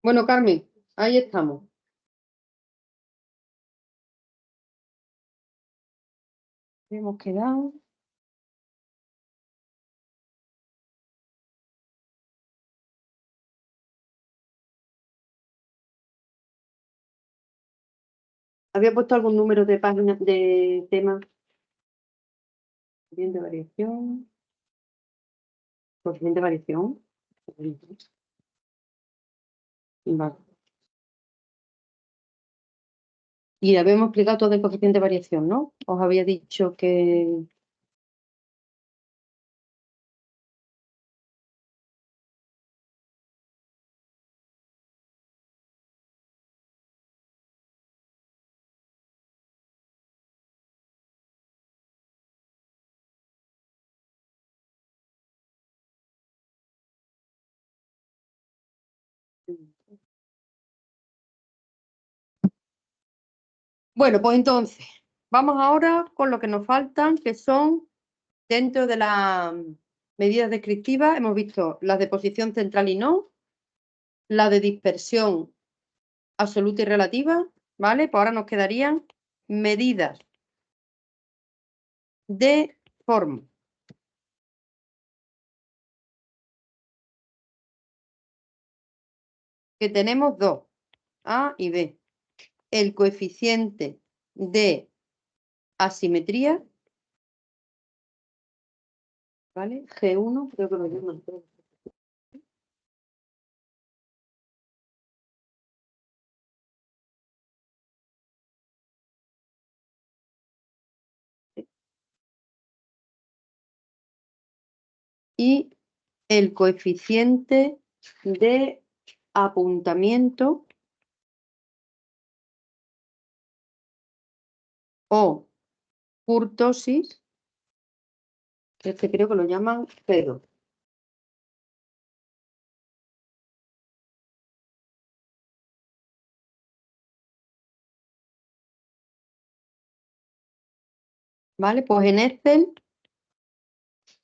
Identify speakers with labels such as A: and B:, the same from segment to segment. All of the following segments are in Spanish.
A: Bueno, Carmen, ahí estamos. Hemos quedado. Había puesto algún número de página de tema. Coeficiente de variación. Coeficiente de variación. Vale. Y habíamos explicado todo el coeficiente de variación, ¿no? Os había dicho que. Bueno, pues entonces, vamos ahora con lo que nos faltan, que son dentro de las medidas descriptivas, hemos visto las de posición central y no, la de dispersión absoluta y relativa, ¿vale? Pues ahora nos quedarían medidas de forma. Que tenemos dos, A y B. El coeficiente de asimetría, ¿vale? G1, creo que lo llaman. Y el coeficiente de apuntamiento o kurtosis, que creo que lo llaman G2. ¿Vale? Pues en Excel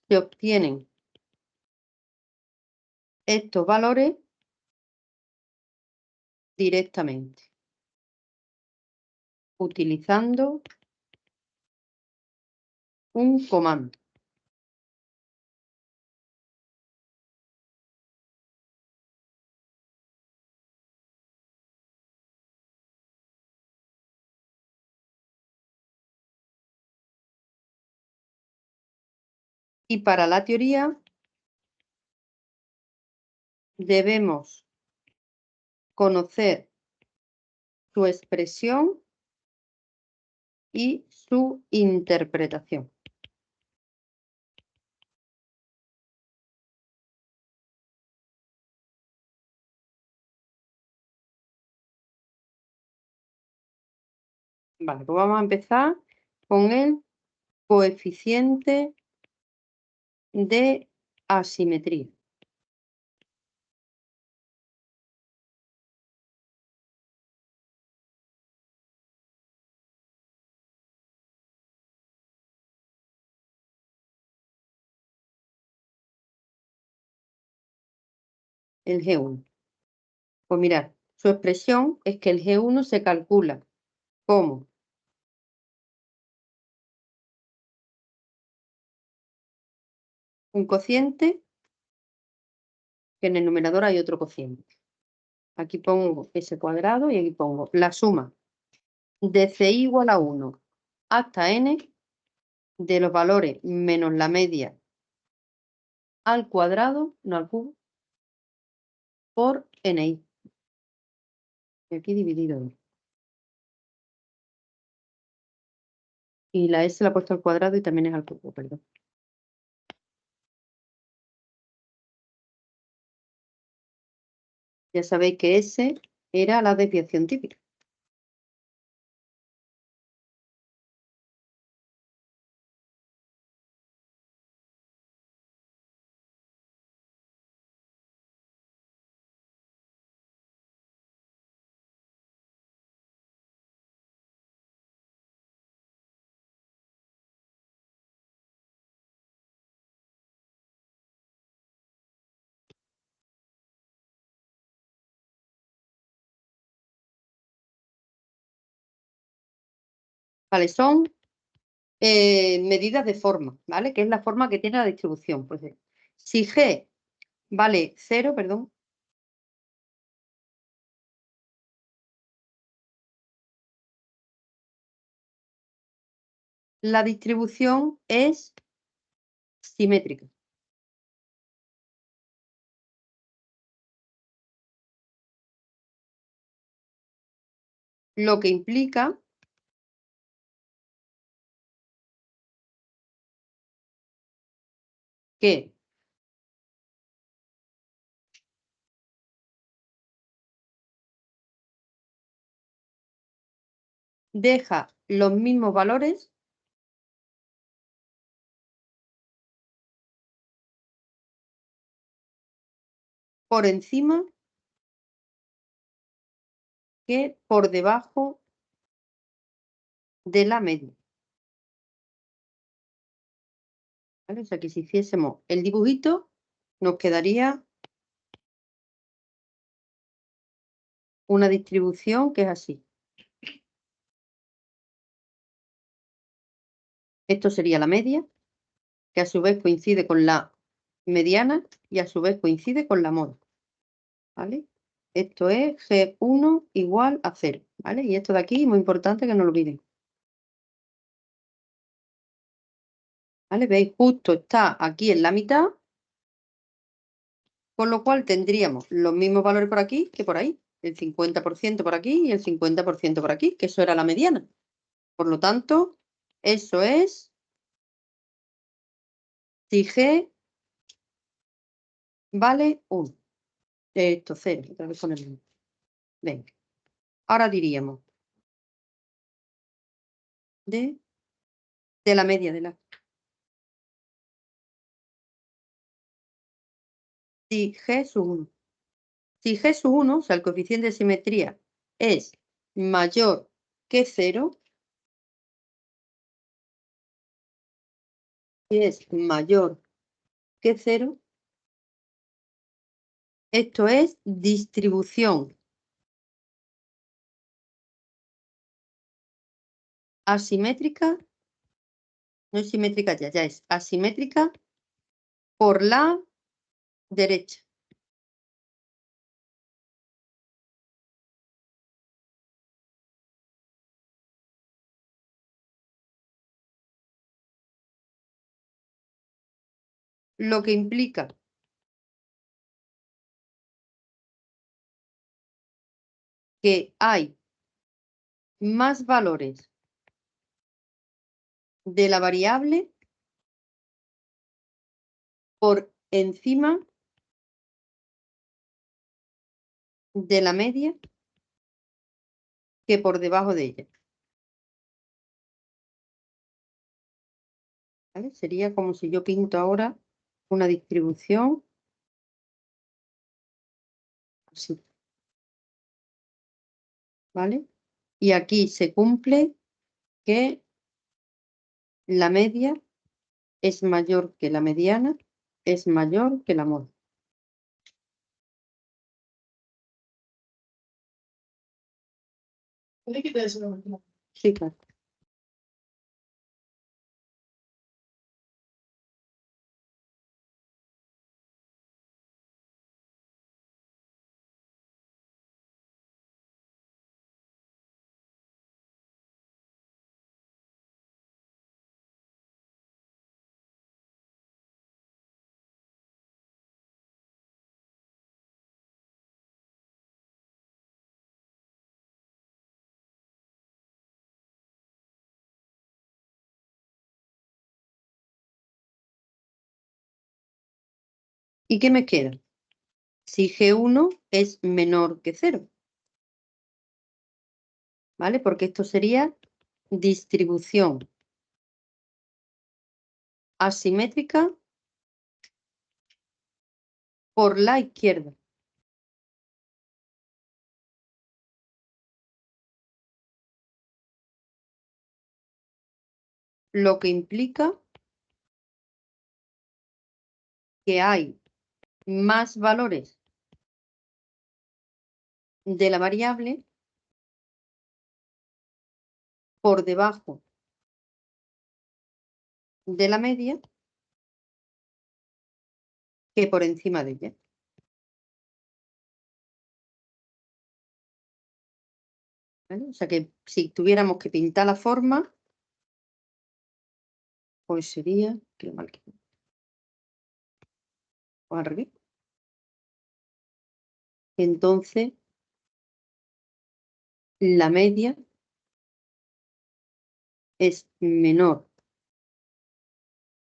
A: se obtienen estos valores directamente, utilizando un comando. Y para la teoría debemos conocer su expresión y su interpretación. Vale, pues vamos a empezar con el coeficiente de asimetría. El G1. Pues mirad, su expresión es que el G1 se calcula como un cociente, que en el numerador hay otro cociente. Aquí pongo S cuadrado y aquí pongo la suma de CI igual a 1 hasta N de los valores menos la media al cuadrado, no al cubo, por NI. Y aquí dividido. Y la S la he puesto al cuadrado y también es al cubo, perdón. Ya sabéis que S era la desviación típica. Vale, son medidas de forma, ¿vale? Que es la forma que tiene la distribución. Pues, si G vale 0, perdón, la distribución es simétrica. Lo que implica que deja los mismos valores por encima que por debajo de la media. ¿Vale? O sea que si hiciésemos el dibujito, nos quedaría una distribución que es así. Esto sería la media, que a su vez coincide con la mediana y a su vez coincide con la moda. ¿Vale? Esto es G1 igual a 0. ¿Vale? Y esto de aquí, muy importante que no lo olviden. ¿Vale? ¿Veis? Justo está aquí en la mitad, con lo cual tendríamos los mismos valores por aquí que por ahí. El 50% por aquí y el 50% por aquí, que eso era la mediana. Por lo tanto, eso es si G vale 1. Esto 0. Otra vez con el 1. Venga. Ahora diríamos de la media de la. Si G sub 1. Si G sub 1, o sea, el coeficiente de simetría es mayor que 0, si es mayor que 0, esto es distribución asimétrica, no es simétrica ya es asimétrica por la derecha. Lo que implica que hay más valores de la variable por encima de la media que por debajo de ella. ¿Vale? Sería como si yo pinto ahora una distribución así. ¿Vale? Y aquí se cumple que la media es mayor que la mediana, es mayor que la moda. Sí, claro. ¿Y qué me queda? Si G1 es menor que 0. ¿Vale? Porque esto sería distribución asimétrica por la izquierda. Lo que implica que hay más valores de la variable por debajo de la media que por encima de ella. ¿Vale? O sea que si tuviéramos que pintar la forma, pues sería, que mal que- o al revés. Entonces, la media es menor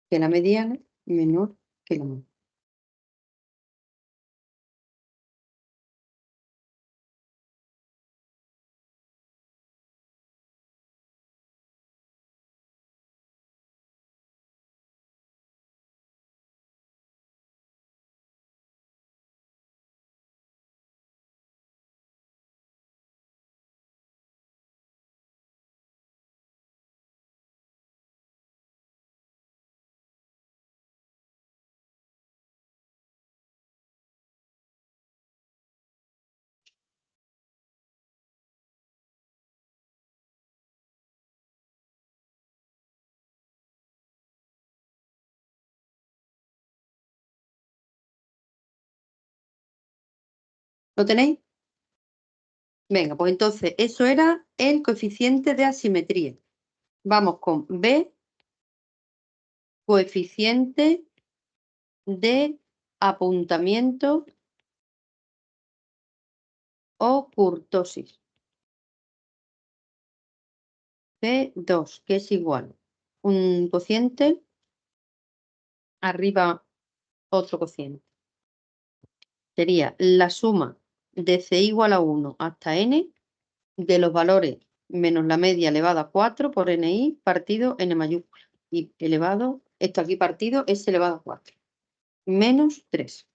A: que la mediana, menor que la media. ¿Lo tenéis? Venga, pues entonces eso era el coeficiente de asimetría. Vamos con B, coeficiente de apuntamiento o kurtosis. B2, que es igual. Un cociente, arriba otro cociente. Sería la suma de c igual a 1 hasta n de los valores menos la media elevada a 4 por ni partido n mayúscula. Y elevado, esto aquí partido es elevado a 4. Menos 3.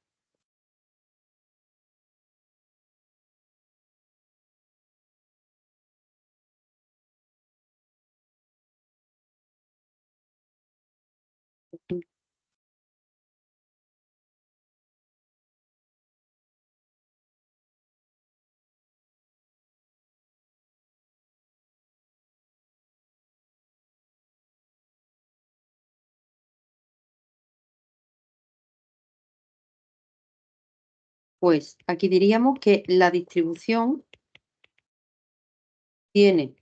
A: Pues aquí diríamos que la distribución tiene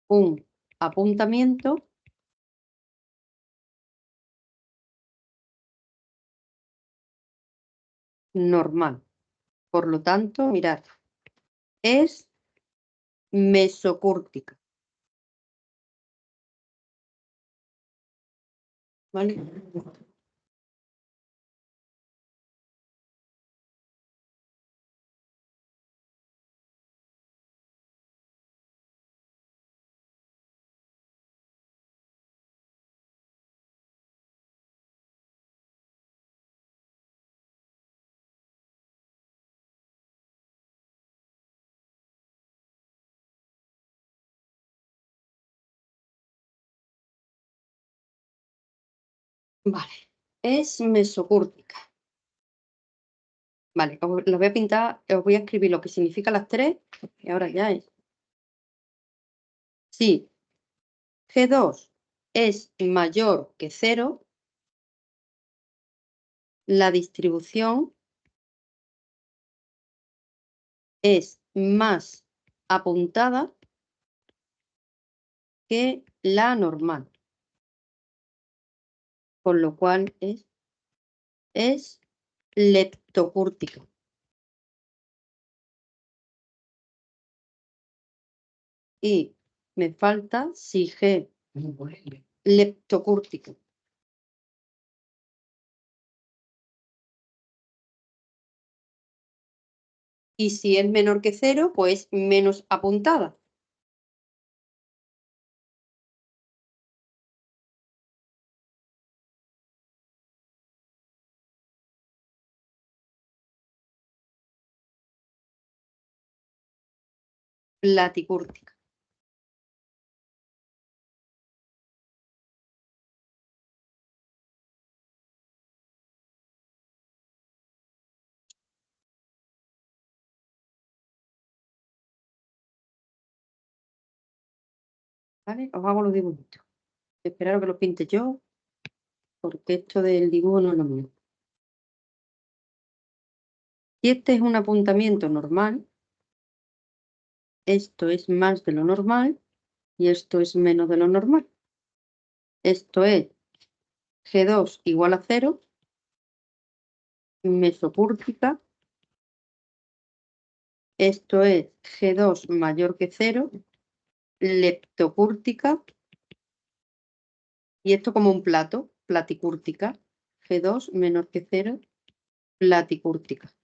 A: un apuntamiento normal. Por lo tanto, mirad, es mesocúrtica. ¿Vale? Vale, es mesocúrtica. Vale, os voy a pintar, os voy a escribir lo que significan las tres, y ahora ya es. Si G2 es mayor que 0, la distribución es más apuntada que la normal, con lo cual es leptocúrtica. Y me falta si G leptocúrtica. Y si es menor que 0, pues menos apuntada. Platicúrtica. ¿Vale? Os hago los dibujitos. Espero que lo pinte yo, porque esto del dibujo no es lo mío. Y este es un apuntamiento normal. Esto es más de lo normal y esto es menos de lo normal. Esto es G2 igual a 0, mesocúrtica. Esto es G2 mayor que 0, leptocúrtica. Y esto como un plato, platicúrtica. G2 menor que 0, platicúrtica.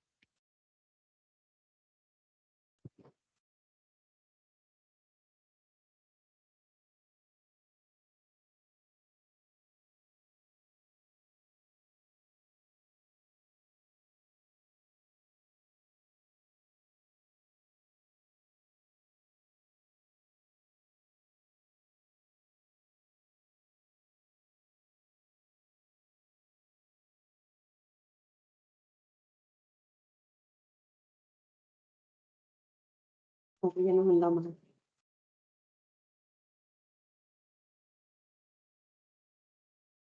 A: Porque ya no me da más.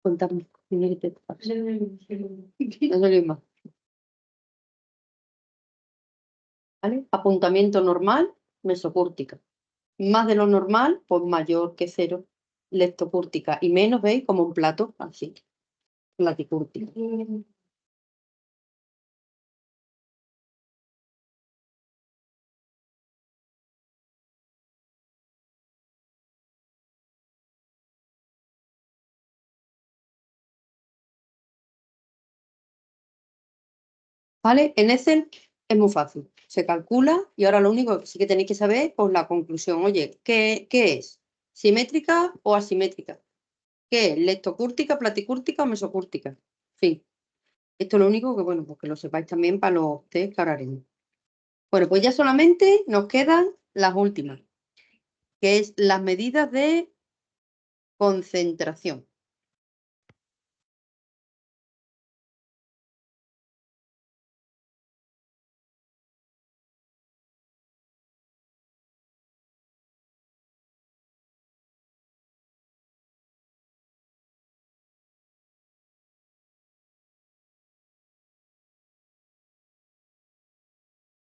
A: Contame, dime qué te pasa. No doy más. ¿Vale? Apuntamiento normal, mesocúrtica. Más de lo normal, pues mayor que 0, leptocúrtica. Y menos, ¿veis? Como un plato, así, platicúrtica. ¿Vale? En Excel es muy fácil. Se calcula y ahora lo único que sí que tenéis que saber es pues, la conclusión. Oye, ¿qué es? ¿Simétrica o asimétrica? ¿Qué es? ¿Leptocúrtica, platicúrtica o mesocúrtica? En fin, esto es lo único que, bueno, pues que lo sepáis también para los test que ahora haremos. Bueno, pues ya solamente nos quedan las últimas, que es las medidas de concentración.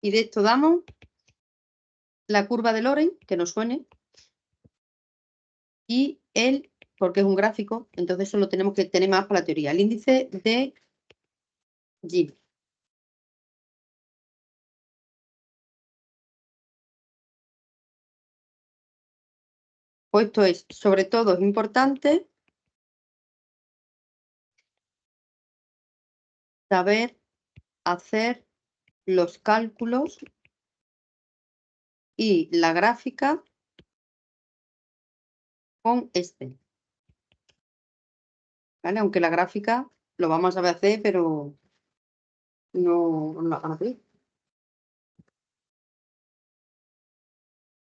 A: Y de esto damos la curva de Lorentz, que nos suene, y porque es un gráfico, entonces eso lo tenemos que tener más para la teoría, el índice de Gini. Pues esto es, sobre todo, es importante saber hacer los cálculos y la gráfica con este. ¿Vale? Aunque la gráfica lo vamos a saber hacer, pero no la van a pedir.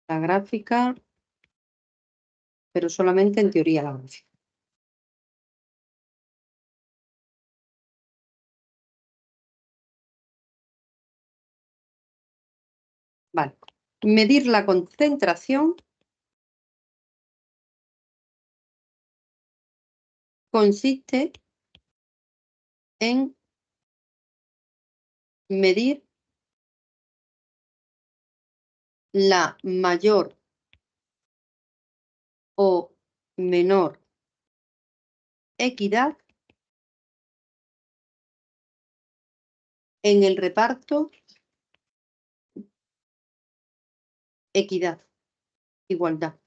A: La gráfica, pero solamente en teoría la gráfica. Vale. Medir la concentración consiste en medir la mayor o menor equidad en el reparto, equidad, igualdad,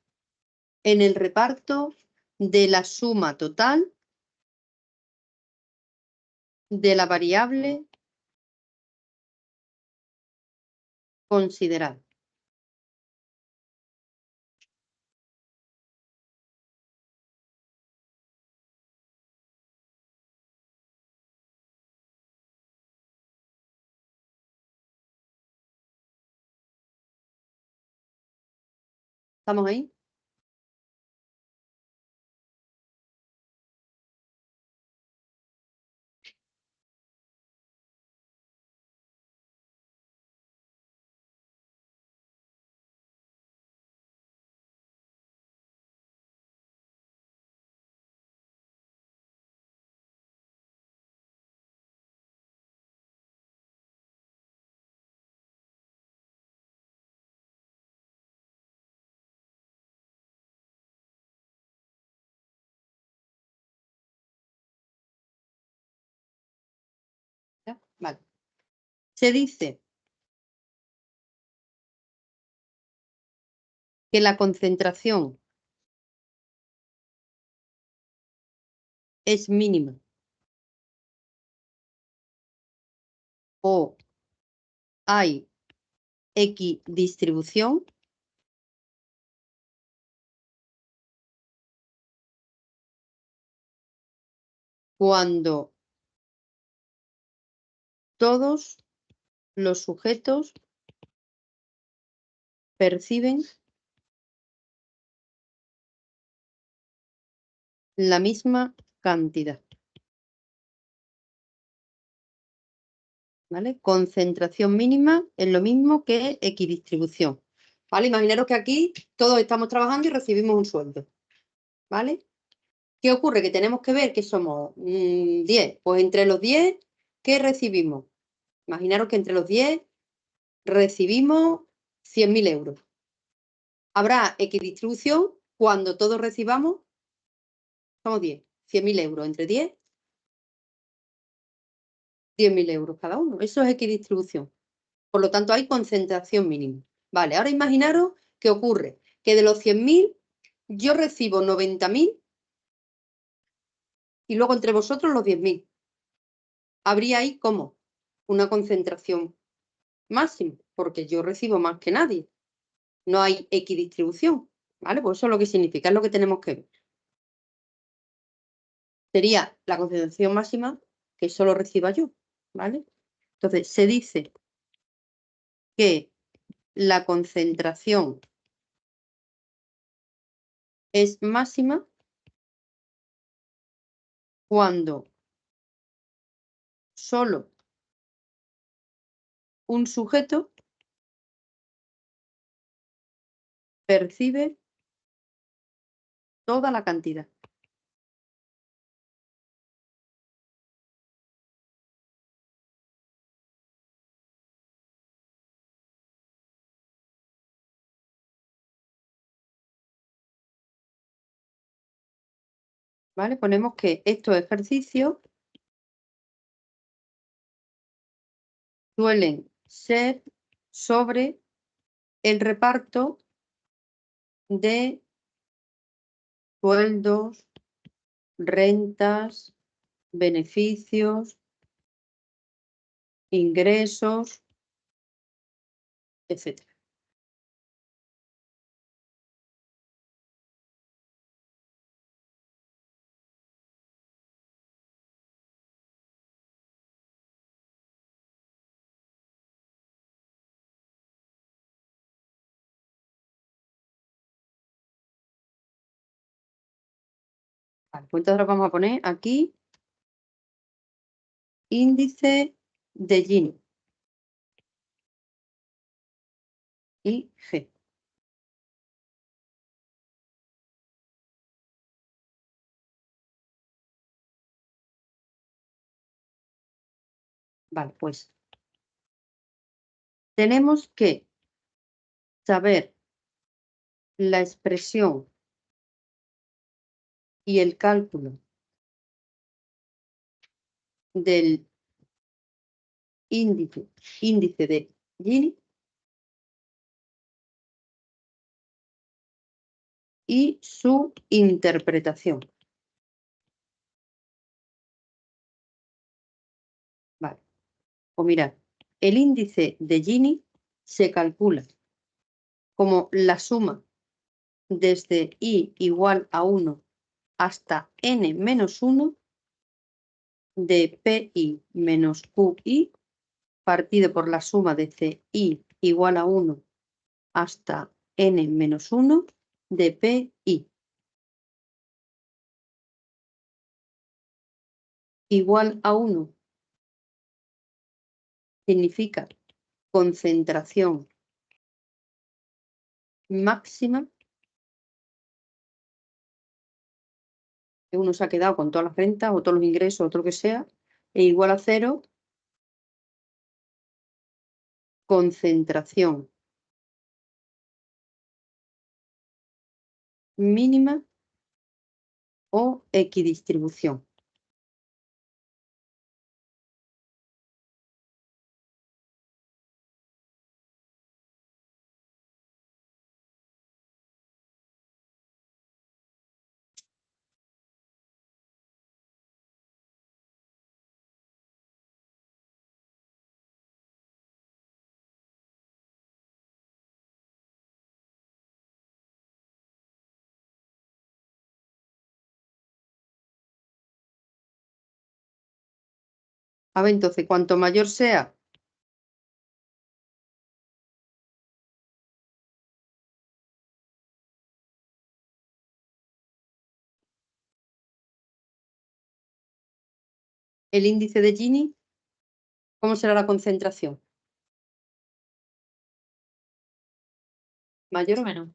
A: en el reparto de la suma total de la variable considerada. ¿Estamos ahí? Vale. Se dice que la concentración es mínima o hay equidistribución cuando todos los sujetos perciben la misma cantidad. ¿Vale? Concentración mínima es lo mismo que equidistribución. ¿Vale? Imaginaros que aquí todos estamos trabajando y recibimos un sueldo. ¿Vale? ¿Qué ocurre? Que tenemos que ver que somos 10. Pues entre los 10, ¿qué recibimos? Imaginaros que entre los 10 recibimos 100.000 euros. Habrá equidistribución cuando todos recibamos, somos 10, 100.000 euros entre 10, 10.000 euros cada uno. Eso es equidistribución. Por lo tanto, hay concentración mínima. Vale, ahora imaginaros que ocurre que de los 100.000 yo recibo 90.000 y luego entre vosotros los 10.000. Habría ahí como una concentración máxima, porque yo recibo más que nadie. No hay equidistribución. ¿Vale? Pues eso es lo que significa, es lo que tenemos que ver. Sería la concentración máxima que solo reciba yo. ¿Vale? Entonces, se dice que la concentración es máxima cuando solo un sujeto percibe toda la cantidad. ¿Vale? Ponemos que estos ejercicios suelen ser sobre el reparto de sueldos, rentas, beneficios, ingresos, etcétera. Vale, pues entonces ahora vamos a poner aquí índice de Gini y G. Vale, pues tenemos que saber la expresión y el cálculo del índice de Gini y su interpretación. Vale, pues mirad, el índice de Gini se calcula como la suma desde i igual a 1 hasta n menos 1 de pi menos qi partido por la suma desde i igual a 1 hasta n menos 1 de pi. Igual a 1 significa concentración máxima, que uno se ha quedado con todas las rentas o todos los ingresos o todo lo que sea, e igual a 0, concentración mínima o equidistribución. A ver, entonces, cuanto mayor sea el índice de Gini, ¿cómo será la concentración? ¿Mayor o menor?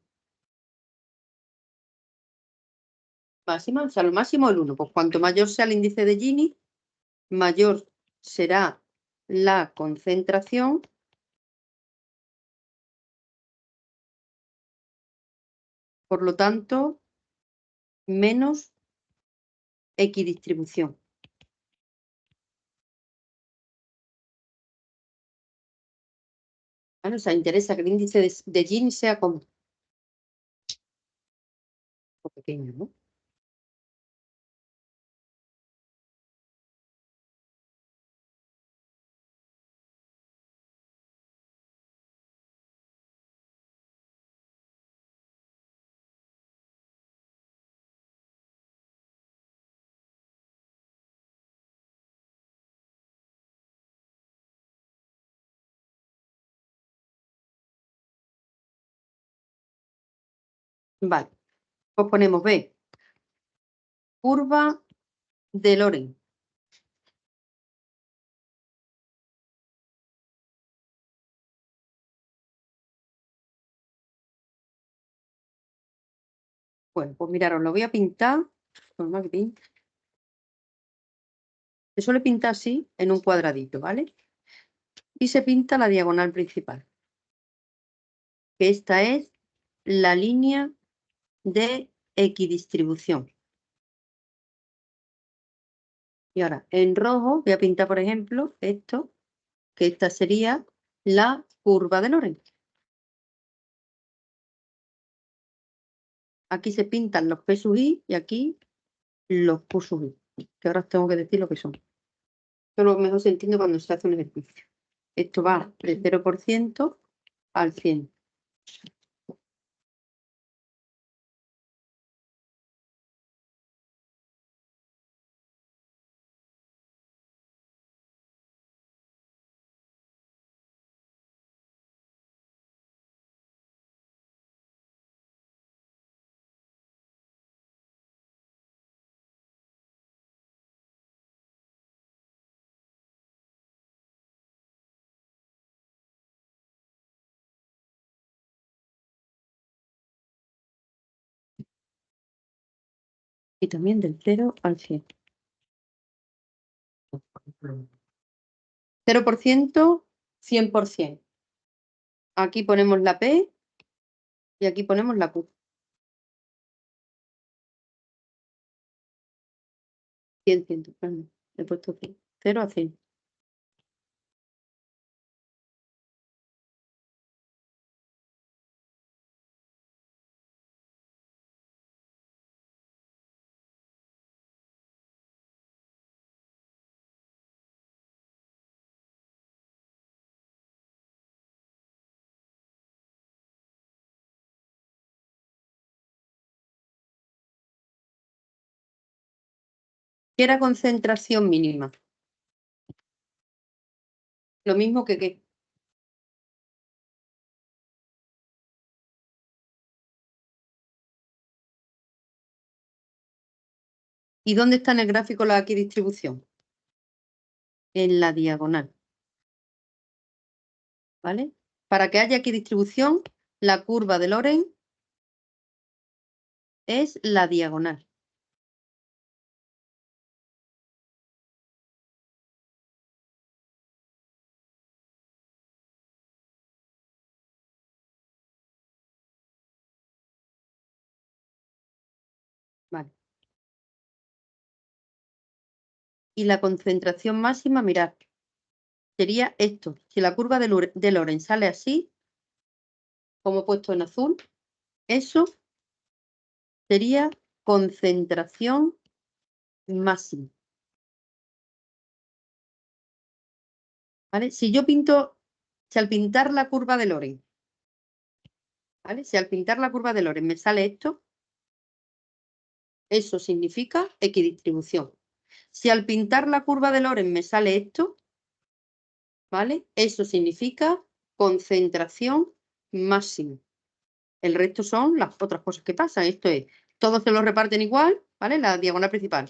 A: Máxima, o sea, lo máximo el 1. Pues cuanto mayor sea el índice de Gini, mayor será la concentración por lo tanto, menos equidistribución. ¿Vale? O sea, interesa que el índice de Gini sea como pequeño, ¿no? Vale, pues ponemos B, curva de Lorenz. Bueno, pues miraros, lo voy a pintar. Normal que pinte. Se suele pintar así en un cuadradito, ¿vale? Y se pinta la diagonal principal. Que esta es la línea de equidistribución. Y ahora, en rojo voy a pintar, por ejemplo, esto, que esta sería la curva de Lorenz. Aquí se pintan los P sub I y aquí los Q sub I, que ahora os tengo que decir lo que son. Esto lo mejor se entiende cuando se hace un ejercicio. Esto va del 0% al 100. Y también del 0 al 100. 0%, 100%. Aquí ponemos la P y aquí ponemos la Q. 100, 100, perdón. He puesto 100. 0 a 100. ¿Qué era concentración mínima? Lo mismo que qué. ¿Y dónde está en el gráfico la equidistribución? En la diagonal. ¿Vale? Para que haya equidistribución, la curva de Lorenz es la diagonal. Vale. Y la concentración máxima, mirad, sería esto. Si la curva de Lorenz sale así, como he puesto en azul, eso sería concentración máxima. ¿Vale? Si yo pinto, si al pintar la curva de Lorenz, ¿vale? Si al pintar la curva de Lorenz me sale esto, eso significa equidistribución. Si al pintar la curva de Lorentz me sale esto, ¿vale? Eso significa concentración máxima. El resto son las otras cosas que pasan. Esto es, todos se lo reparten igual, ¿vale? La diagonal principal.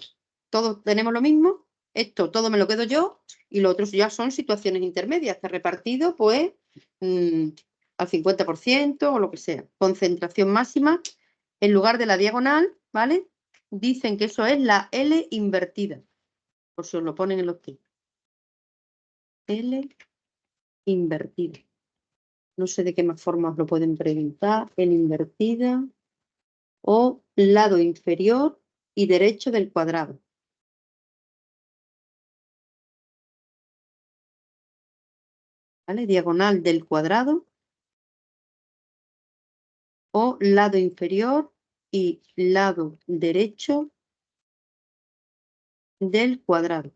A: Todos tenemos lo mismo. Esto todo me lo quedo yo y lo otros ya son situaciones intermedias que repartido, pues, al 50% o lo que sea. Concentración máxima en lugar de la diagonal, ¿vale? Dicen que eso es la L invertida. O se os lo ponen en los tips. L invertida. No sé de qué más formas lo pueden preguntar. L invertida o lado inferior y derecho del cuadrado. ¿Vale? Diagonal del cuadrado o lado inferior y lado derecho del cuadrado.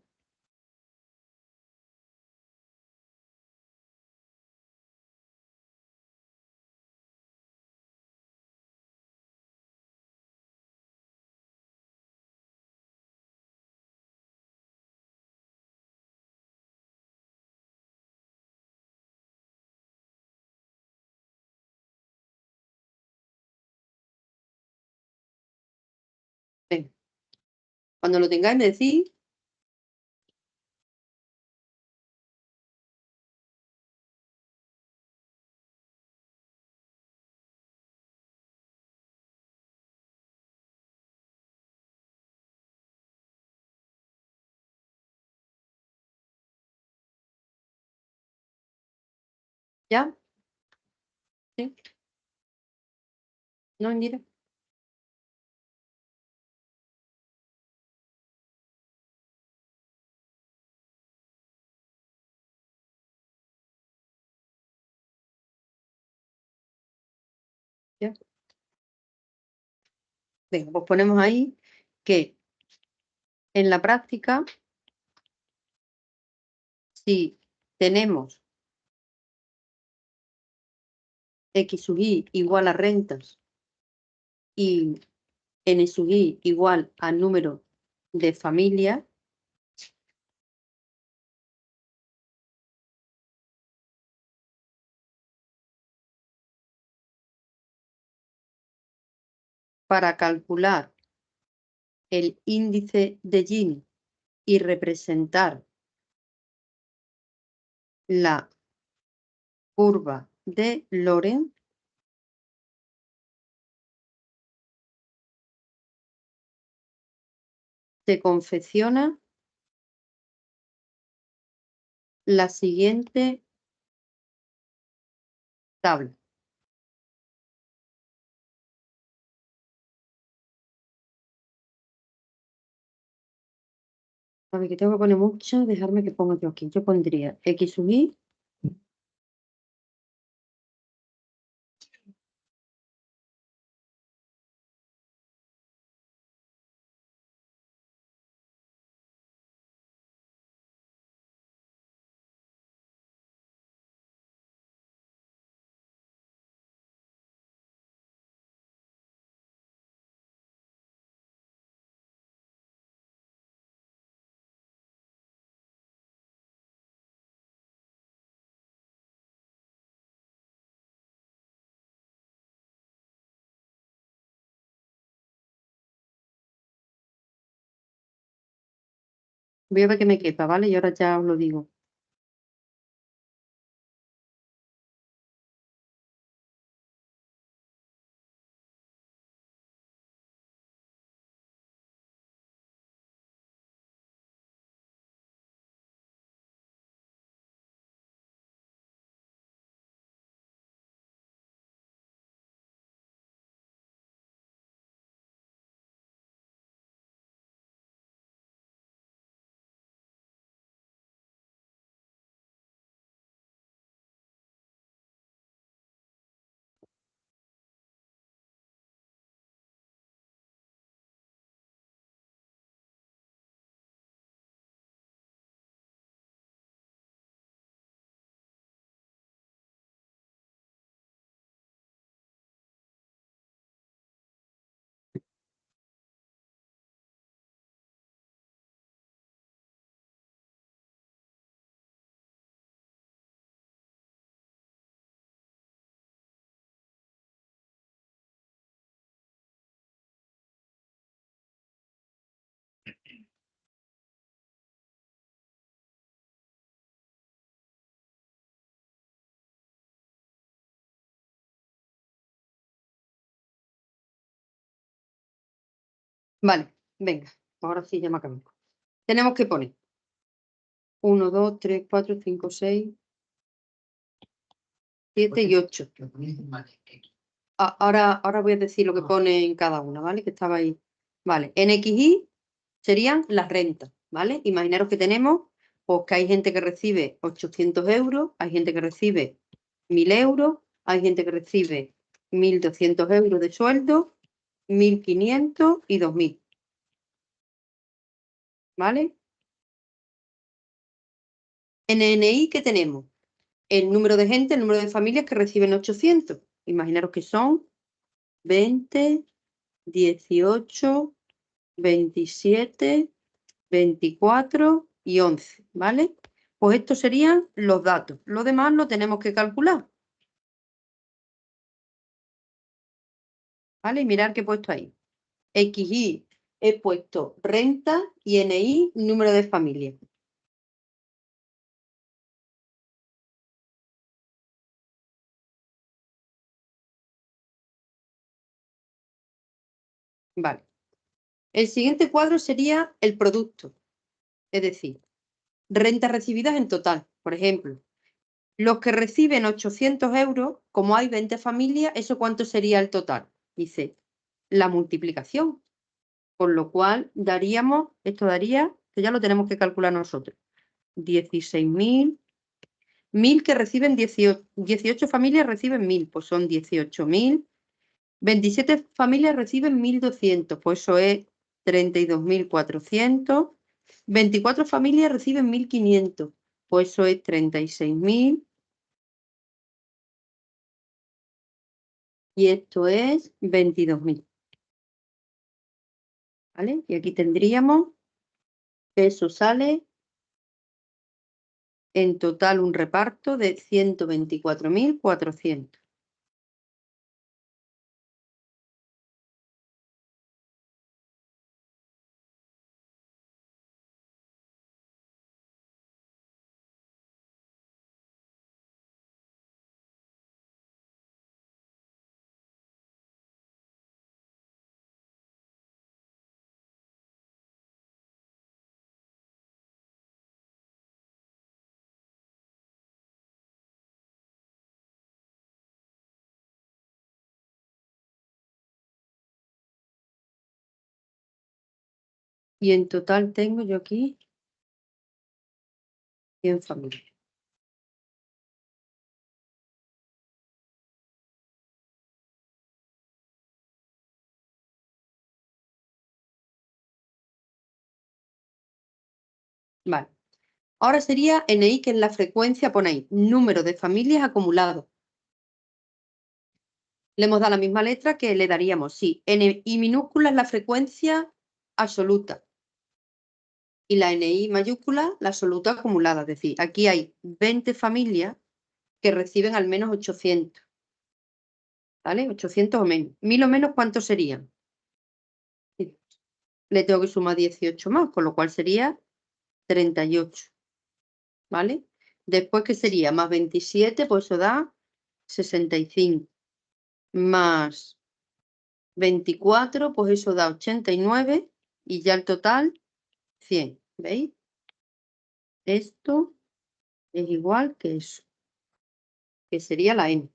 A: Venga. Cuando lo tengáis me decís. ¿Ya? ¿Sí? ¿No, Indira? ¿Ya? Venga, pues ponemos ahí que en la práctica, si tenemos X sub Y igual a rentas y N sub Y igual a número de familias, para calcular el índice de Gini y representar la curva de Lorentz, se confecciona la siguiente tabla. A ver, que tengo que poner mucho, dejarme que ponga yo aquí. Yo pondría X sub Y voy a ver que me quepa, ¿vale? Y ahora ya os lo digo. Vale, venga, ahora sí ya me acabo. Tenemos que poner 1, 2, 3, 4, 5, 6, 7 y 8. Ahora voy a decir lo que pone en cada una, ¿vale? Que estaba ahí. Vale, en XY serían las rentas, ¿vale? Imaginaros que tenemos, pues que hay gente que recibe 800 euros, hay gente que recibe 1000 euros, hay gente que recibe 1200 euros de sueldo, 1500 y 2000, ¿vale? En NI, ¿qué tenemos? El número de gente, el número de familias que reciben 800. Imaginaros que son 20, 18, 27, 24 y 11, ¿vale? Pues estos serían los datos. Lo demás lo tenemos que calcular, ¿vale? Y mirar qué he puesto ahí. XY he puesto renta y NI número de familias. Vale. El siguiente cuadro sería el producto, es decir, rentas recibidas en total. Por ejemplo, los que reciben 800 euros, como hay 20 familias, ¿eso cuánto sería el total? Dice, la multiplicación. Con lo cual daríamos, esto daría, que ya lo tenemos que calcular nosotros, 16.000, 1000 que reciben 18 familias reciben 1000, pues son 18.000, 27 familias reciben 1200, pues eso es 32.400, 24 familias reciben 1500, pues eso es 36.000, y esto es 22.000, ¿vale? Y aquí tendríamos que eso sale en total un reparto de 124.400. Y en total tengo yo aquí 100 familias. Vale. Ahora sería NI, que en la frecuencia ponéis número de familias acumulado. Le hemos dado la misma letra que le daríamos, sí. NI minúscula es la frecuencia absoluta. Y la NI mayúscula, la absoluta acumulada. Es decir, aquí hay 20 familias que reciben al menos 800. ¿Vale? 800 o menos. 1000 o menos, ¿cuántos serían? Le tengo que sumar 18 más, con lo cual sería 38. ¿Vale? Después, ¿qué sería? Más 27, pues eso da 65. Más 24, pues eso da 89. Y ya el total, 100. ¿Veis? Esto es igual que eso, que sería la N.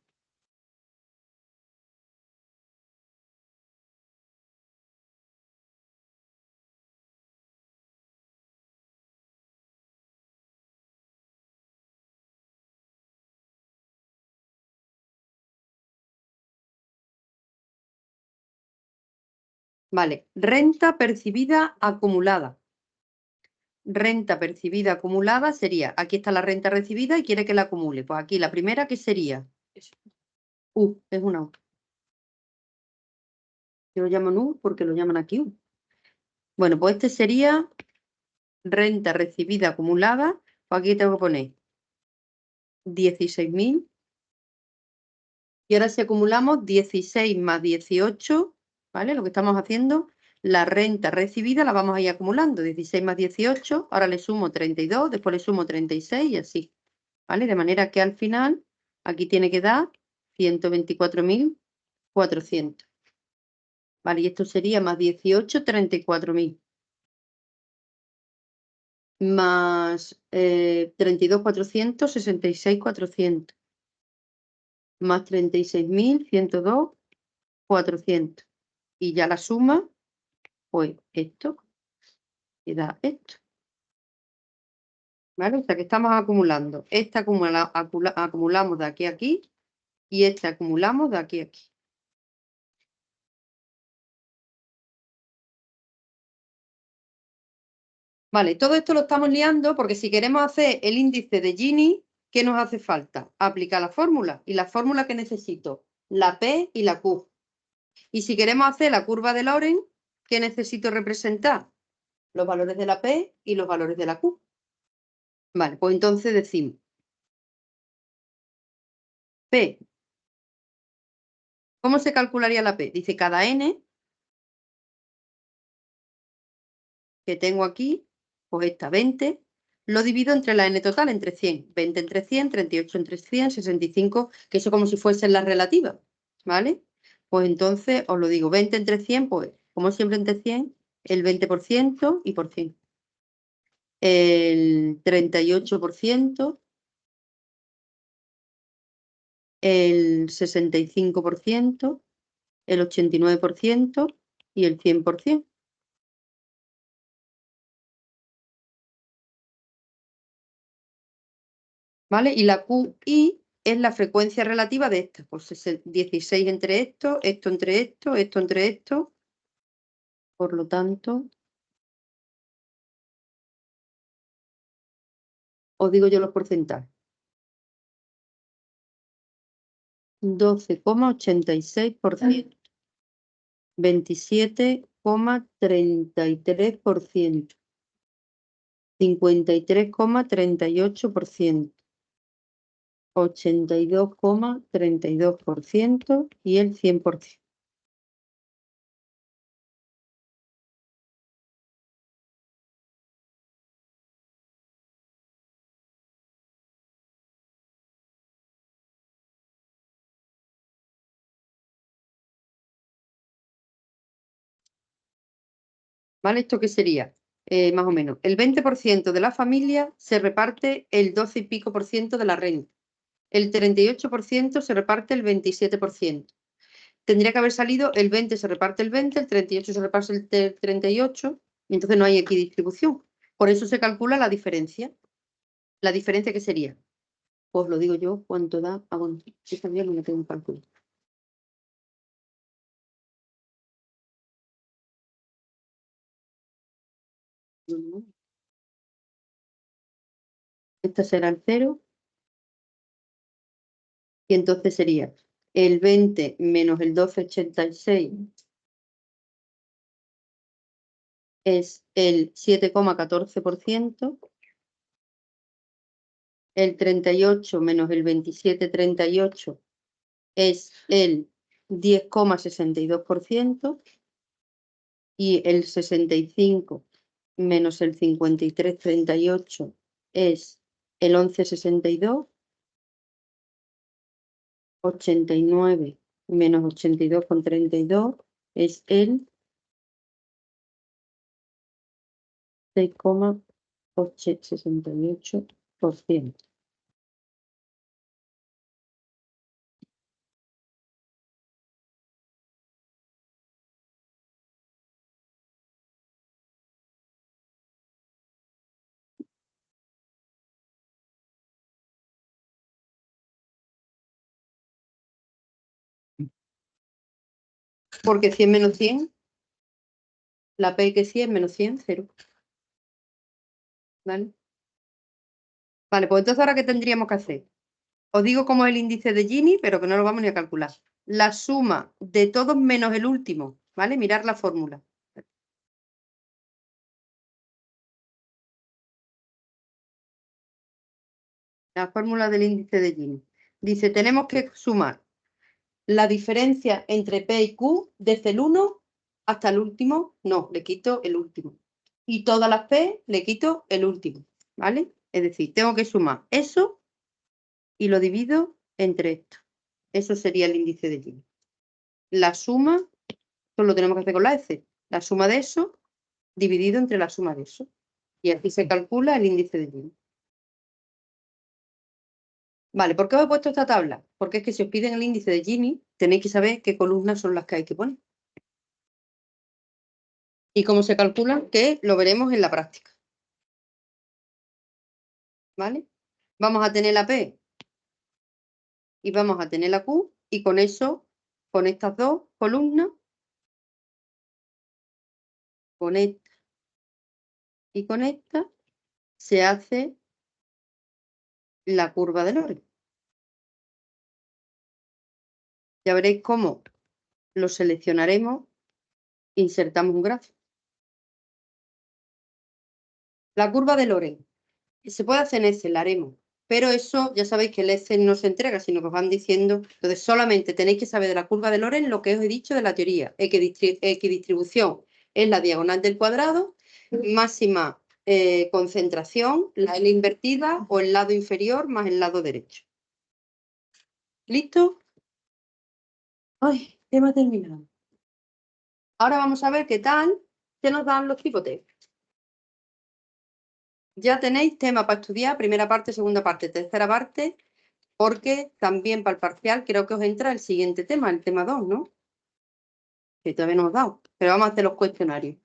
A: Vale, renta percibida acumulada. Renta percibida acumulada sería, aquí está la renta recibida y quiere que la acumule. Pues aquí la primera, ¿qué sería? U, es una U. Yo lo llamo U porque lo llaman aquí U. Bueno, pues este sería renta recibida acumulada. Pues aquí tengo que poner 16.000. Y ahora si acumulamos 16 más 18, ¿vale? Lo que estamos haciendo, la renta recibida la vamos a ir acumulando. 16 más 18, ahora le sumo 32, después le sumo 36 y así, ¿vale? De manera que al final aquí tiene que dar 124.400. Vale, y esto sería más 18, 34.000. Más 32.400, 66.400. Más 36.102, 400. Y ya la suma, pues esto, y da esto. ¿Vale? O sea que estamos acumulando. Esta acumulamos de aquí a aquí y esta acumulamos de aquí a aquí. Vale, todo esto lo estamos liando porque si queremos hacer el índice de Gini, ¿qué nos hace falta? Aplicar la fórmula. ¿Y la fórmula que necesito? La P y la Q. Y si queremos hacer la curva de Lorenz, ¿qué necesito representar? Los valores de la P y los valores de la Q. Vale, pues entonces decimos P. ¿Cómo se calcularía la P? Dice cada N que tengo aquí, pues esta 20, lo divido entre la N total, entre 100. 20 entre 100, 38 entre 100, 65, que eso como si fuesen las relativas, ¿vale? Pues entonces os lo digo, 20 entre 100, pues como siempre entre 100, el 20% y por 100. El 38%, el 65%, el 89% y el 100%. ¿Vale? Y la QI es la frecuencia relativa de estas. Pues 16 entre esto entre esto entre esto. Por lo tanto, os digo yo los porcentajes. 12,86%. 27,33%. 53,38%. 82,32% y el 100%. ¿Vale? ¿Esto qué sería? Más o menos. El 20% de la familia se reparte el 12 y pico por ciento de la renta. El 38% se reparte el 27%. Tendría que haber salido el 20 se reparte el 20, el 38 se reparte el 38, y entonces no hay equidistribución. Por eso se calcula la diferencia. ¿La diferencia qué sería? Pues lo digo yo, ¿cuánto da? Ah, bueno, si también no tengo un cálculo. Este será el 0. Y entonces sería el 20 menos el 12,86 es el 7,14%. El 38 menos el 27,38 es el 10,62%. Y el 65 menos el 53,38 es el 11,62. 89 menos 82,32 es el 6,68%. Porque 100 menos 100, la P que 100 menos 100, 0. ¿Vale? Vale, pues entonces ahora ¿qué tendríamos que hacer? Os digo cómo es el índice de Gini, pero que no lo vamos ni a calcular. La suma de todos menos el último, ¿vale? Mirar la fórmula. La fórmula del índice de Gini. Dice, tenemos que sumar la diferencia entre P y Q desde el 1 hasta el último. No, le quito el último. Y todas las P le quito el último, ¿vale? Es decir, tengo que sumar eso y lo divido entre esto. Eso sería el índice de Gini. La suma Esto lo tenemos que hacer con la Excel. La suma de eso dividido entre la suma de eso. Y aquí se calcula el índice de Gini. Vale, ¿por qué os he puesto esta tabla? Porque es que si os piden el índice de Gini, tenéis que saber qué columnas son las que hay que poner. Y cómo se calculan, que lo veremos en la práctica. ¿Vale? Vamos a tener la P y vamos a tener la Q, y con eso, con estas dos columnas, con esta y con esta, se hace la curva de Lorenz. Ya veréis cómo lo seleccionaremos, insertamos un gráfico. La curva de Lorenz. Se puede hacer en Excel, la haremos. Pero eso, ya sabéis que el Excel no se entrega, sino que os van diciendo. Entonces, solamente tenéis que saber de la curva de Lorenz lo que os he dicho de la teoría. Equidistribución es la diagonal del cuadrado, máxima concentración, la L invertida o el lado inferior más el lado derecho. ¿Listo? Ay, tema terminado. Ahora vamos a ver qué tal se nos dan los tipos T. Ya tenéis tema para estudiar, primera parte, segunda parte, tercera parte, porque también para el parcial creo que os entra el siguiente tema, el tema 2, ¿no? Que todavía no os he dado, pero vamos a hacer los cuestionarios.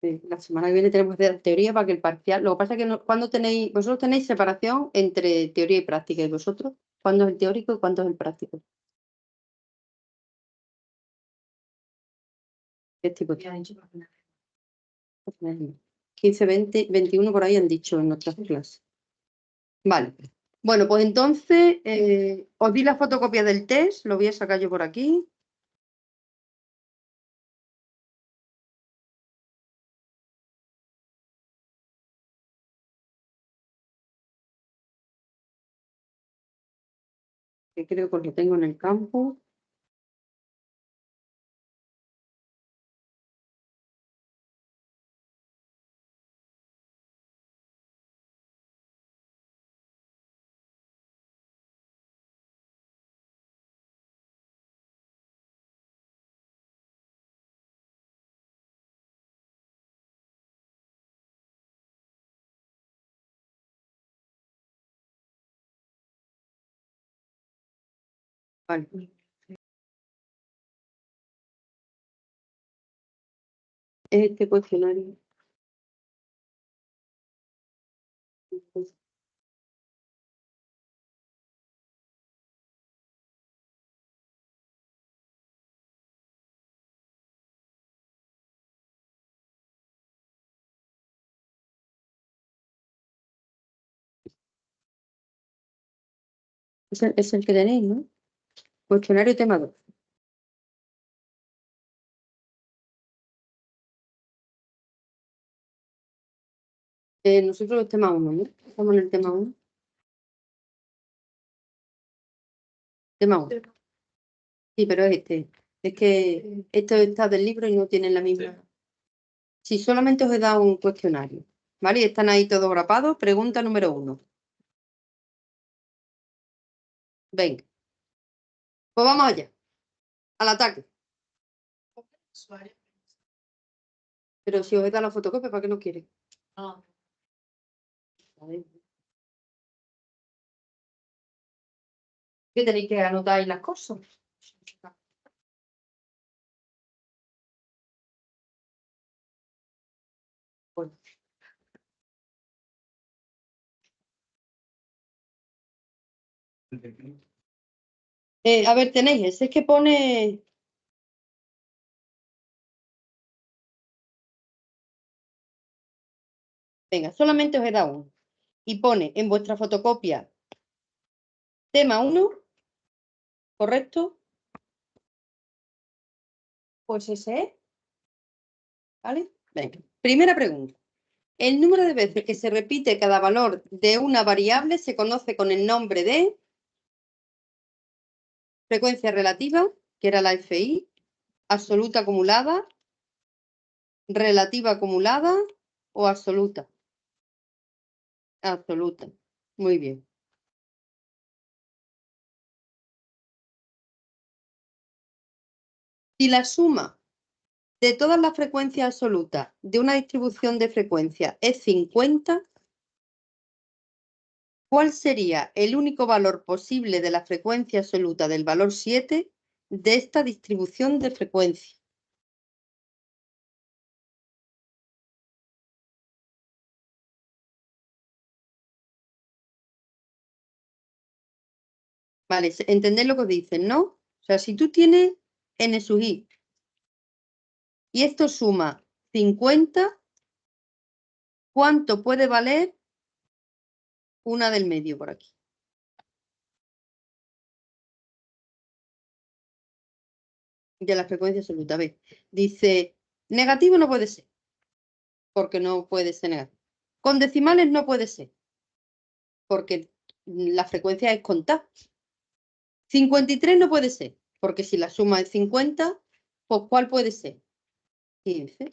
A: La semana que viene tenemos que hacer teoría para que el parcial. Lo que pasa es que cuando tenéis, vosotros tenéis separación entre teoría y práctica, y vosotros, ¿cuándo es el teórico y cuándo es el práctico? ¿Qué tipo? 15, 20, 21 por ahí han dicho en otras clases. Vale. Bueno, pues entonces os di la fotocopia del test, lo voy a sacar yo por aquí. Que creo que lo tengo en el campo. Vale. Es este cuestionario. Es el que tenéis, ¿no? Cuestionario tema 2. Nosotros el tema 1, ¿no? Estamos en el tema 1. Tema 1. Sí, pero es este. Es que esto está del libro y no tienen la misma. Si solamente os he dado un cuestionario, ¿vale? Y están ahí todos grapados. Pregunta número 1. Venga. Pues vamos allá. Al ataque. Pero si os he dado la fotocopia, ¿para qué no quiere? A ver. Que tenéis que anotar ahí las cosas. Bueno. A ver, tenéis ese, es que pone. Venga, solamente os he dado uno. Y pone en vuestra fotocopia tema 1, ¿correcto? Pues ese es. ¿Vale? Venga. Primera pregunta. El número de veces que se repite cada valor de una variable se conoce con el nombre de frecuencia relativa, que era la FI, absoluta acumulada, relativa acumulada o absoluta. Absoluta. Muy bien. Si la suma de todas las frecuencias absolutas de una distribución de frecuencia es 50, ¿cuál sería el único valor posible de la frecuencia absoluta del valor 7 de esta distribución de frecuencia? Vale, ¿entendéis lo que os dicen, no? O sea, si tú tienes n sub i y esto suma 50, ¿cuánto puede valer una del medio por aquí? De la frecuencia absoluta. ¿Ves? Dice, negativo no puede ser, porque no puede ser negativo. Con decimales no puede ser, porque la frecuencia es contar. 53 no puede ser, porque si la suma es 50, pues ¿cuál puede ser? 15.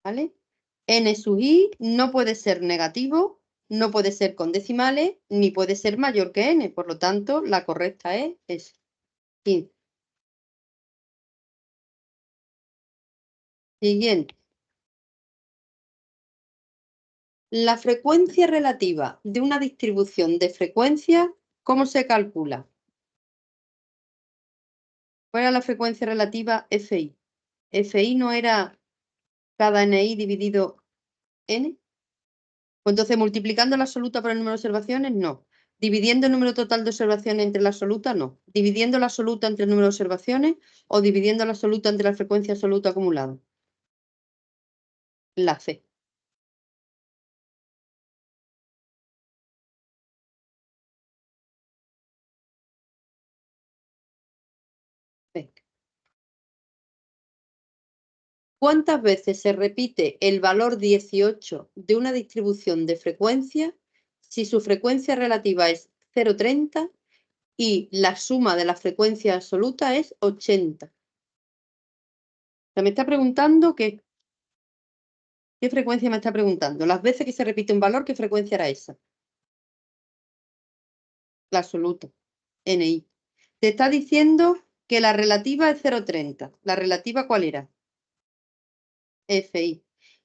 A: ¿Vale? N sub i no puede ser negativo, no puede ser con decimales, ni puede ser mayor que n. Por lo tanto, la correcta es 15. Siguiente. La frecuencia relativa de una distribución de frecuencias, ¿cómo se calcula? ¿Cuál era la frecuencia relativa Fi? Fi no era cada ni dividido n. Pues entonces, multiplicando la absoluta por el número de observaciones, no. Dividiendo el número total de observaciones entre la absoluta, no. Dividiendo la absoluta entre el número de observaciones o dividiendo la absoluta entre la frecuencia absoluta acumulada. La C. Venga. ¿Cuántas veces se repite el valor 18 de una distribución de frecuencia si su frecuencia relativa es 0,30 y la suma de la frecuencia absoluta es 80? O sea, me está preguntando qué frecuencia me está preguntando. Las veces que se repite un valor, ¿qué frecuencia era esa? La absoluta, NI. Te está diciendo que la relativa es 0,30. ¿La relativa cuál era? FI.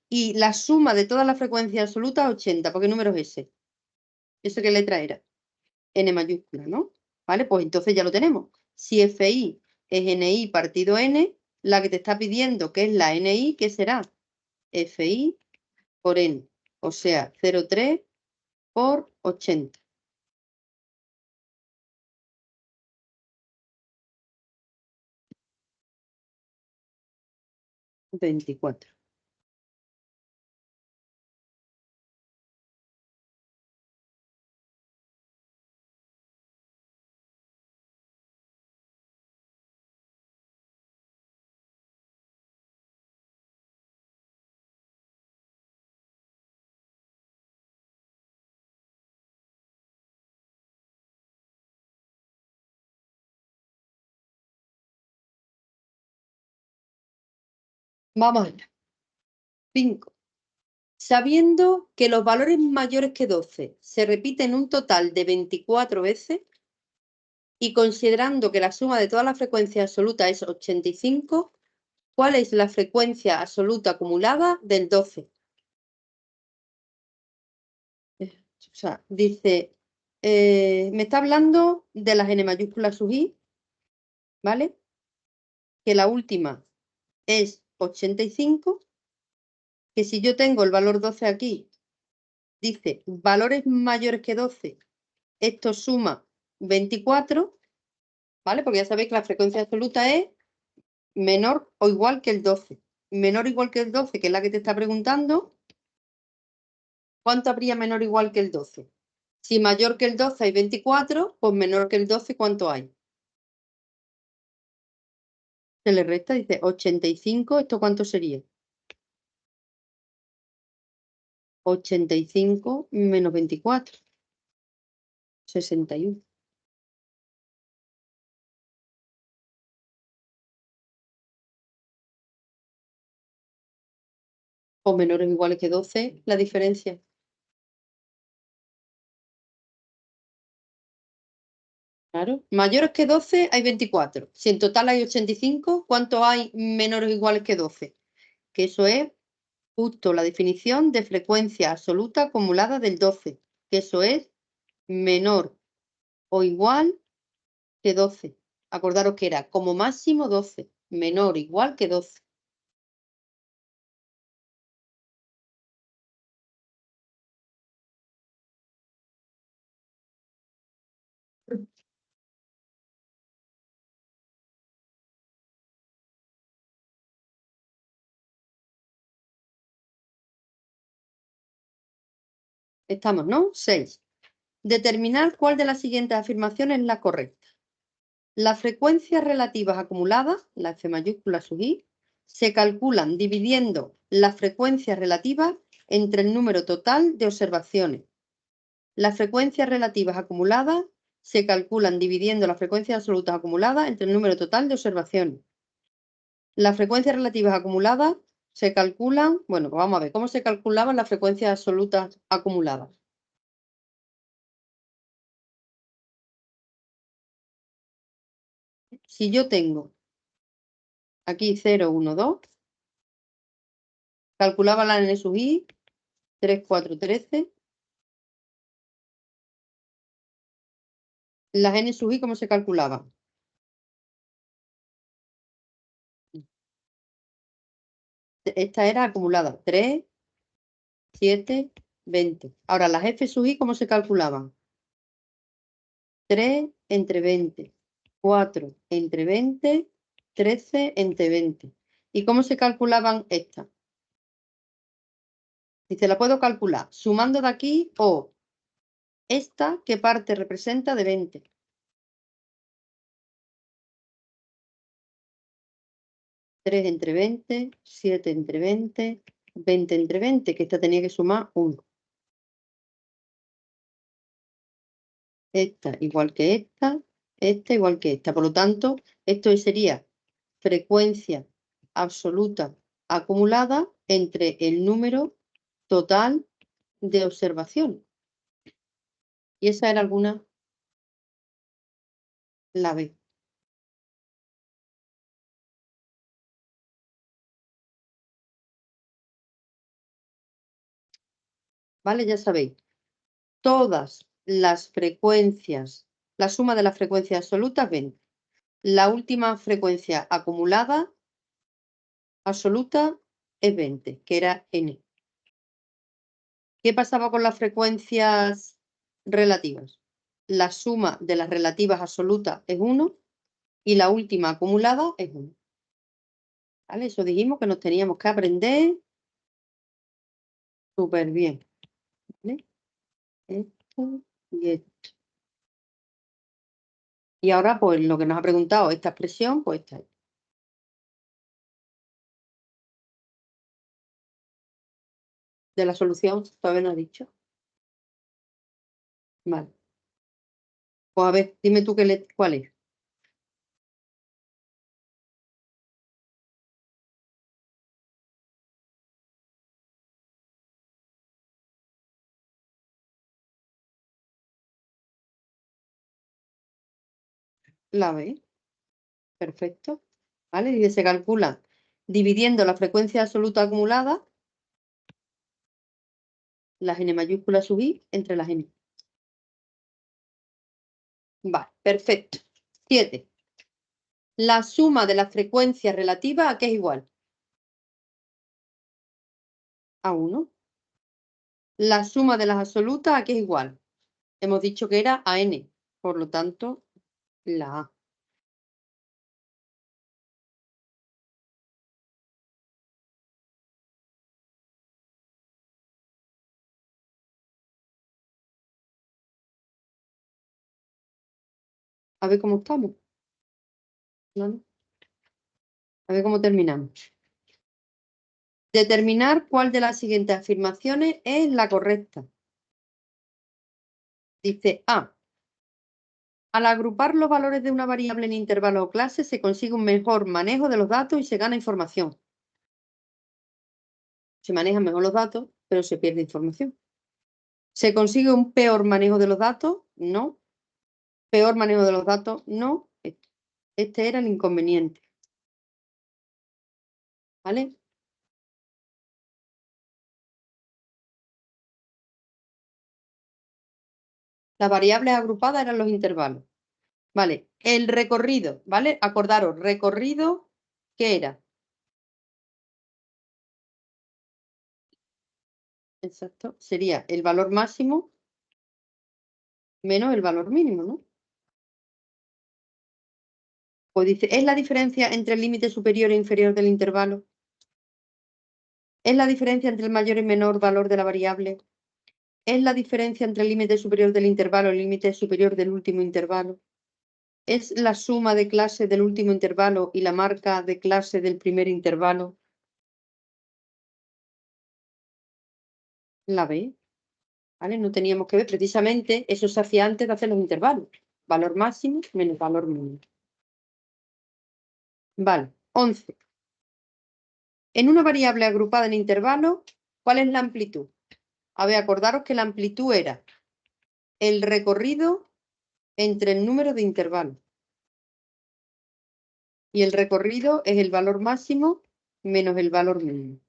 A: Y la suma de todas las frecuencias absolutas, 80. ¿Por qué número es ese? ¿Eso qué letra era? N mayúscula, ¿no? Vale, pues entonces ya lo tenemos. Si FI es NI partido N, la que te está pidiendo, que es la NI, ¿qué será? FI por N. O sea, 0,3 por 80. 24. Vamos allá. 5. Sabiendo que los valores mayores que 12 se repiten un total de 24 veces y considerando que la suma de todas las frecuencias absolutas es 85, ¿cuál es la frecuencia absoluta acumulada del 12? O sea, dice, me está hablando de las n mayúsculas sub i, ¿vale? Que la última es 85, que si yo tengo el valor 12 aquí, dice valores mayores que 12, esto suma 24, ¿vale? Porque ya sabéis que la frecuencia absoluta es menor o igual que el 12. Menor o igual que el 12, que es la que te está preguntando, ¿cuánto habría menor o igual que el 12? Si mayor que el 12 hay 24, pues menor que el 12, ¿cuánto hay? Se le resta, dice 85, ¿esto cuánto sería? 85 menos 24, 61. O menores o iguales que 12, la diferencia. Claro. Mayores que 12 hay 24. Si en total hay 85, ¿cuántos hay menores o iguales que 12? Que eso es justo la definición de frecuencia absoluta acumulada del 12, que eso es menor o igual que 12. Acordaros que era como máximo 12, menor o igual que 12. Estamos, ¿no? 6. Determinar cuál de las siguientes afirmaciones es la correcta. Las frecuencias relativas acumuladas, la F mayúscula sub I, se calculan dividiendo las frecuencias relativas entre el número total de observaciones. Las frecuencias relativas acumuladas se calculan dividiendo las frecuencias absolutas acumuladas entre el número total de observaciones. Las frecuencias relativas acumuladas se calculan, bueno, pues vamos a ver, ¿cómo se calculaban las frecuencias absolutas acumuladas? Si yo tengo aquí 0, 1, 2, calculaba la n sub i, 3, 4, 13. Las n sub i, ¿cómo se calculaban? Esta era acumulada, 3, 7, 20. Ahora, las f sub i, ¿cómo se calculaban? 3 entre 20, 4 entre 20, 13 entre 20. ¿Y cómo se calculaban estas? Dice, la puedo calcular sumando de aquí o esta, ¿qué parte representa de 20? 3 entre 20, 7 entre 20, 20 entre 20, que esta tenía que sumar 1. Esta igual que esta igual que esta. Por lo tanto, esto sería frecuencia absoluta acumulada entre el número total de observación. Y esa era alguna, la B. ¿Vale? Ya sabéis, todas las frecuencias, la suma de las frecuencias absolutas, 20. La última frecuencia acumulada absoluta es 20, que era n. ¿Qué pasaba con las frecuencias relativas? La suma de las relativas absolutas es 1 y la última acumulada es 1. ¿Vale? Eso dijimos que nos teníamos que aprender súper bien. ¿Vale? Esto y esto. Y ahora, pues, lo que nos ha preguntado esta expresión, pues está ahí. De la solución, todavía no ha dicho. Vale. Pues a ver, dime tú cuál es. La B. Perfecto. ¿Vale? Y se calcula dividiendo la frecuencia absoluta acumulada, las n mayúsculas sub i, entre las n. Vale, perfecto. 7. La suma de las frecuencias relativas, ¿a qué es igual? A 1. La suma de las absolutas, ¿a qué es igual? Hemos dicho que era a n. Por lo tanto, la A. A ver cómo estamos. ¿No? A ver cómo terminamos. Determinar cuál de las siguientes afirmaciones es la correcta. Dice A. Al agrupar los valores de una variable en intervalos o clases se consigue un mejor manejo de los datos y se gana información. Se manejan mejor los datos, pero se pierde información. ¿Se consigue un peor manejo de los datos? No. Peor manejo de los datos, no. Este era el inconveniente. ¿Vale? Las variables agrupadas eran los intervalos. Vale, el recorrido, ¿vale? Acordaros, recorrido, ¿qué era? Exacto, sería el valor máximo menos el valor mínimo, ¿no? Pues dice, ¿es la diferencia entre el límite superior e inferior del intervalo? ¿Es la diferencia entre el mayor y menor valor de la variable? ¿Es la diferencia entre el límite superior del intervalo y el límite superior del último intervalo? ¿Es la suma de clase del último intervalo y la marca de clase del primer intervalo? La B, ¿vale? No teníamos que ver, precisamente eso se hacía antes de hacer los intervalos. Valor máximo menos valor mínimo. Vale, 11. En una variable agrupada en intervalos, ¿cuál es la amplitud? A ver, acordaros que la amplitud era el recorrido entre el número de intervalos. Y el recorrido es el valor máximo menos el valor mínimo.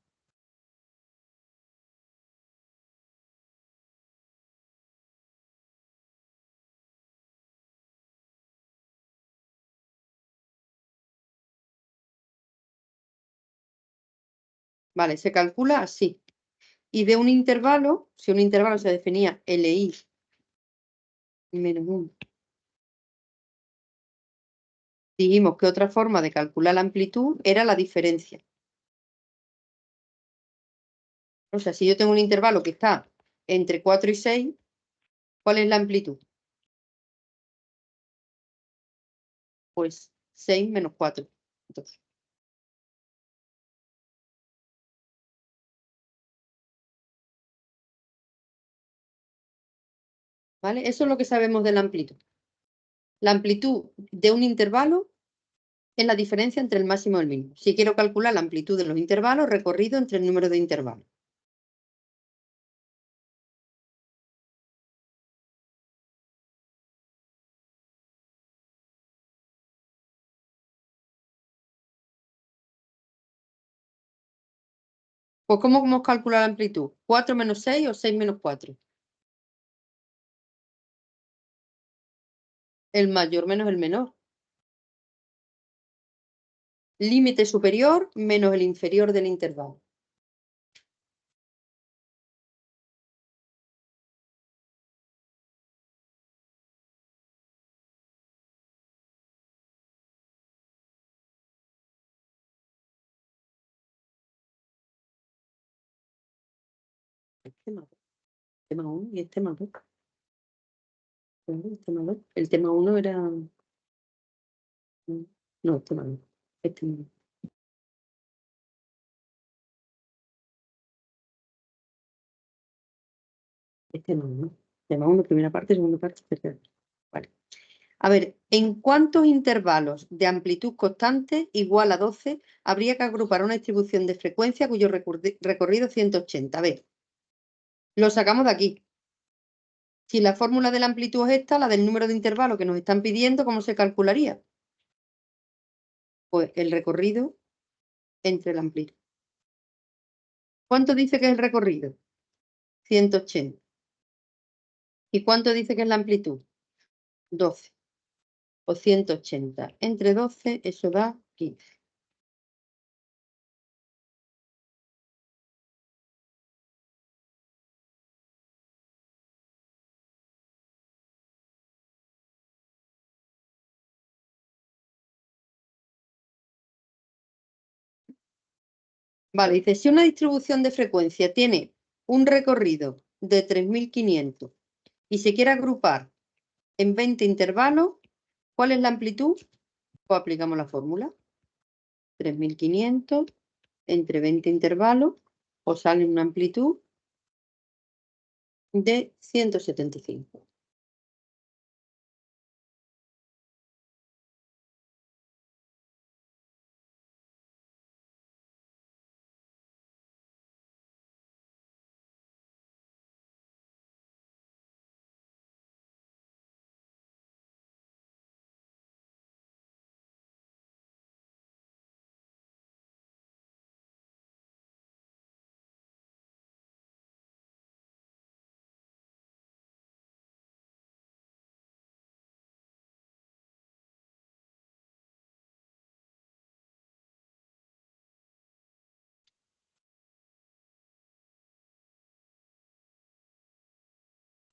A: Vale, se calcula así. Y de un intervalo, si un intervalo se definía LI menos 1, dijimos que otra forma de calcular la amplitud era la diferencia. O sea, si yo tengo un intervalo que está entre 4 y 6, ¿cuál es la amplitud? Pues 6 menos 4. Entonces, ¿vale? Eso es lo que sabemos de la amplitud. La amplitud de un intervalo es la diferencia entre el máximo y el mínimo. Si quiero calcular la amplitud de los intervalos, recorrido entre el número de intervalos. Pues, ¿cómo hemos calculado la amplitud? ¿4 menos 6 o 6 menos 4? El mayor menos el menor. Límite superior menos el inferior del intervalo. Tema 1 y el tema 2. El tema 2. El tema 1 era... No, el tema 2. Este no. Este no, ¿no? Tema 1, primera parte, segunda parte, tercera. Vale. A ver, ¿en cuántos intervalos de amplitud constante igual a 12 habría que agrupar una distribución de frecuencia cuyo recorrido es 180? A ver, lo sacamos de aquí. Si la fórmula de la amplitud es esta, la del número de intervalos que nos están pidiendo, ¿cómo se calcularía? Pues el recorrido entre la amplitud. ¿Cuánto dice que es el recorrido? 180. ¿Y cuánto dice que es la amplitud? 12. O 180 entre 12, eso da 15. Vale, dice, si una distribución de frecuencia tiene un recorrido de 3500 y se quiere agrupar en 20 intervalos, ¿cuál es la amplitud? Pues aplicamos la fórmula. 3500 entre 20 intervalos, os sale una amplitud de 175.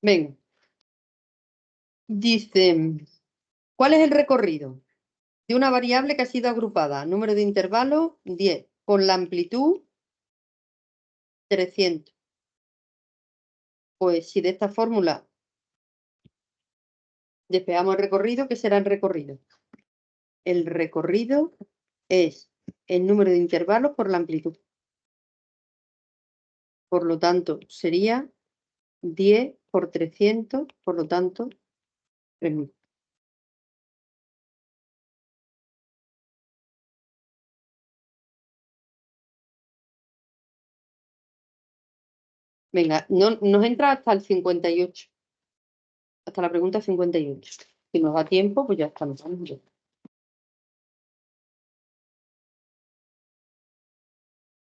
A: Venga. Dice, ¿cuál es el recorrido de una variable que ha sido agrupada? Número de intervalos, 10, con la amplitud, 300. Pues si de esta fórmula despejamos el recorrido, ¿qué será el recorrido? El recorrido es el número de intervalos por la amplitud. Por lo tanto, sería 10 por 300, por lo tanto, 3000. Venga, no, nos entra hasta el 58. Hasta la pregunta 58. Si nos da tiempo, pues ya estamos.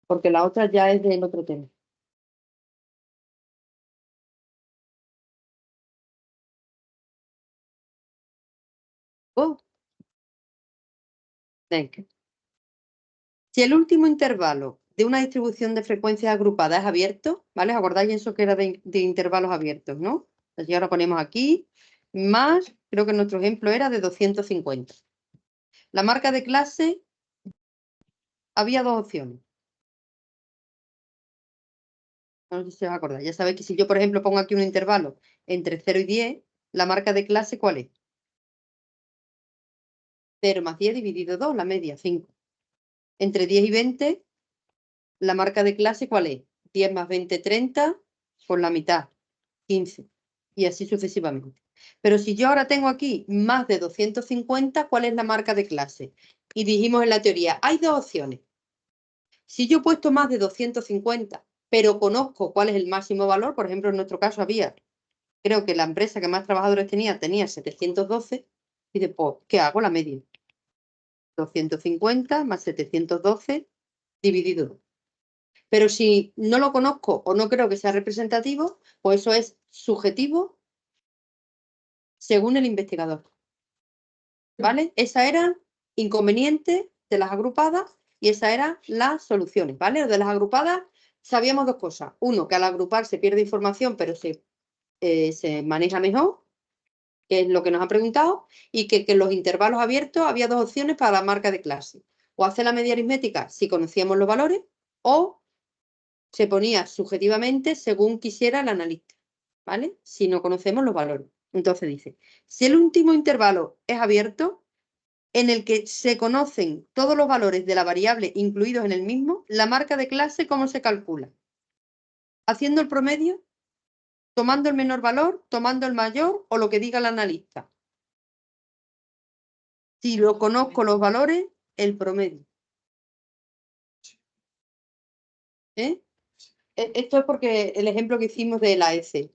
A: Porque la otra ya es del otro tema. Oh, venga. Si el último intervalo de una distribución de frecuencias agrupada es abierto, ¿vale? ¿Os acordáis eso que era de intervalos abiertos, no? Así ahora ponemos aquí, más, creo que nuestro ejemplo era de 250. La marca de clase, había dos opciones. No sé si os acordáis. Ya sabéis que si yo, por ejemplo, pongo aquí un intervalo entre 0 y 10, la marca de clase, ¿cuál es? 0 más 10 dividido 2, la media, 5. Entre 10 y 20, la marca de clase, ¿cuál es? 10 más 20, 30, por la mitad, 15. Y así sucesivamente. Pero si yo ahora tengo aquí más de 250, ¿cuál es la marca de clase? Y dijimos en la teoría, hay dos opciones. Si yo he puesto más de 250, pero conozco cuál es el máximo valor, por ejemplo, en nuestro caso había, creo que la empresa que más trabajadores tenía 712, y después, ¿qué hago? La media. 250 más 712 dividido 2. Pero si no lo conozco o no creo que sea representativo, pues eso es subjetivo según el investigador. ¿Vale? Esa era inconveniente de las agrupadas y esa eran las soluciones, ¿vale? De las agrupadas sabíamos dos cosas. Uno, que al agrupar se pierde información, pero se maneja mejor, que es lo que nos ha preguntado, y que en los intervalos abiertos había dos opciones para la marca de clase. O hacer la media aritmética si conocíamos los valores, o se ponía subjetivamente según quisiera el analista, ¿vale? Si no conocemos los valores. Entonces dice, si el último intervalo es abierto, en el que se conocen todos los valores de la variable incluidos en el mismo, la marca de clase, ¿cómo se calcula? Haciendo el promedio, tomando el menor valor, tomando el mayor o lo que diga el analista. Si lo conozco los valores, el promedio. ¿Eh? Esto es porque el ejemplo que hicimos de la S,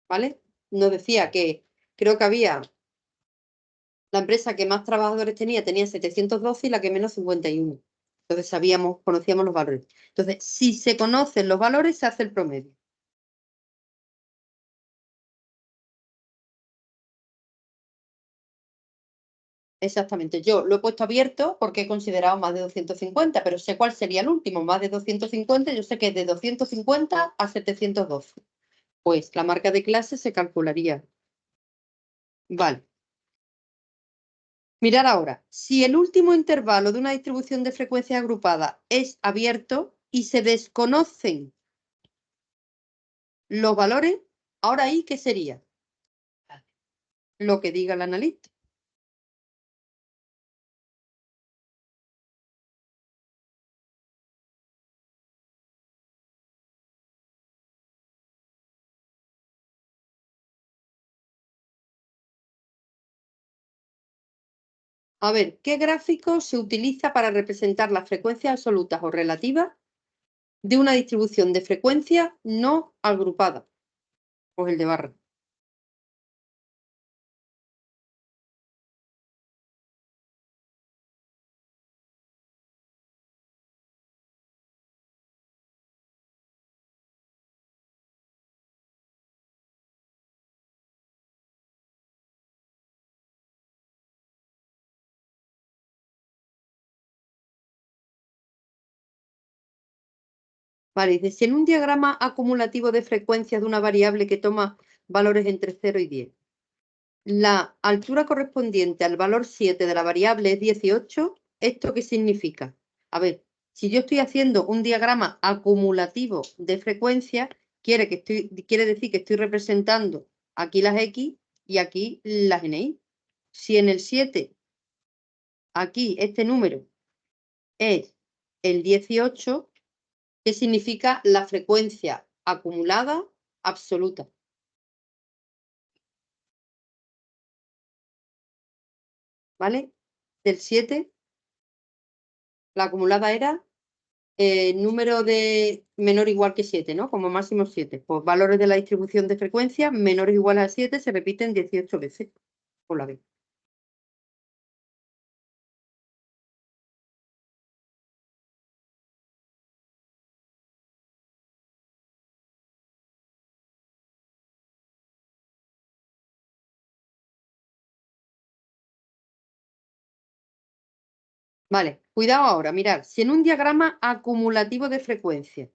A: ¿vale? Nos decía que creo que había la empresa que más trabajadores tenía 712 y la que menos 51. Entonces conocíamos los valores. Entonces, si se conocen los valores, se hace el promedio. Exactamente. Yo lo he puesto abierto porque he considerado más de 250, pero sé cuál sería el último. Más de 250, yo sé que es de 250 a 712. Pues la marca de clase se calcularía. Vale. Mirar ahora, si el último intervalo de una distribución de frecuencia agrupada es abierto y se desconocen los valores, ahora ahí, ¿qué sería? Lo que diga el analista. A ver, ¿qué gráfico se utiliza para representar las frecuencias absolutas o relativas de una distribución de frecuencia no agrupada? Pues el de barra. Vale, dice, si en un diagrama acumulativo de frecuencias de una variable que toma valores entre 0 y 10. La altura correspondiente al valor 7 de la variable es 18. ¿Esto qué significa? A ver, si yo estoy haciendo un diagrama acumulativo de frecuencia, quiere decir que estoy representando aquí las X y aquí las NI. Si en el 7, aquí este número es el 18, ¿qué significa la frecuencia acumulada absoluta? ¿Vale? Del 7, la acumulada era número de menor o igual que 7, ¿no? Como máximo 7. Pues valores de la distribución de frecuencia menores o iguales a 7 se repiten 18 veces por la vez. Vale, cuidado ahora, mirad, si en un diagrama acumulativo de frecuencia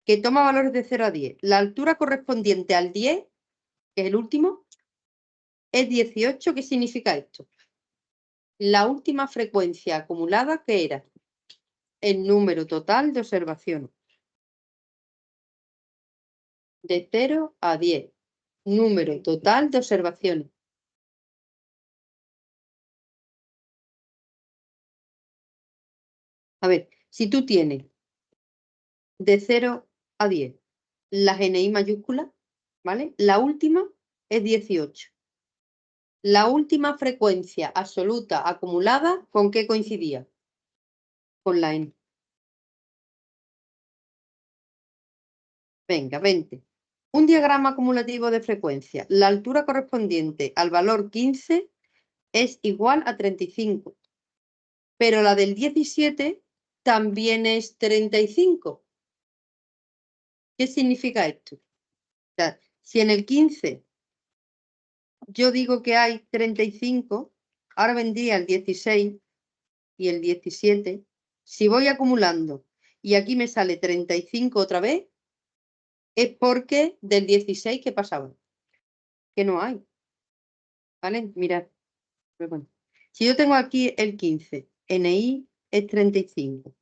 A: que toma valores de 0 a 10, la altura correspondiente al 10, que es el último, es 18, ¿qué significa esto? La última frecuencia acumulada, ¿qué era? El número total de observaciones. De 0 a 10. Número total de observaciones. A ver, si tú tienes de 0 a 10 las NI mayúsculas, ¿vale? La última es 18. La última frecuencia absoluta acumulada, ¿con qué coincidía? Con la N. Venga, 20. Un diagrama acumulativo de frecuencia. La altura correspondiente al valor 15 es igual a 35. Pero la del 17 también es 35. ¿Qué significa esto? O sea, si en el 15 yo digo que hay 35, ahora vendría el 16 y el 17. Si voy acumulando y aquí me sale 35 otra vez, es porque del 16, ¿qué pasaba? Que no hay. ¿Vale? Mirad. Bueno, si yo tengo aquí el 15, NI es 35,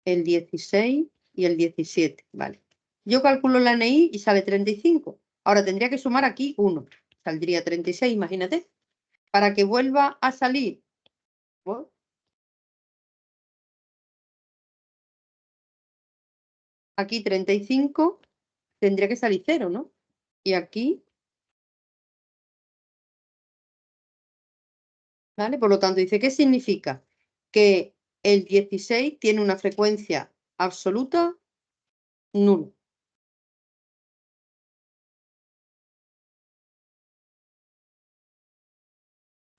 A: el 16 y el 17. Vale. Yo calculo la NI y sale 35. Ahora tendría que sumar aquí 1. Saldría 36, imagínate. Para que vuelva a salir. ¿Oh? Aquí 35 tendría que salir 0, ¿no? Y aquí, ¿vale? Por lo tanto, dice, ¿qué significa? Que el 16 tiene una frecuencia absoluta nula.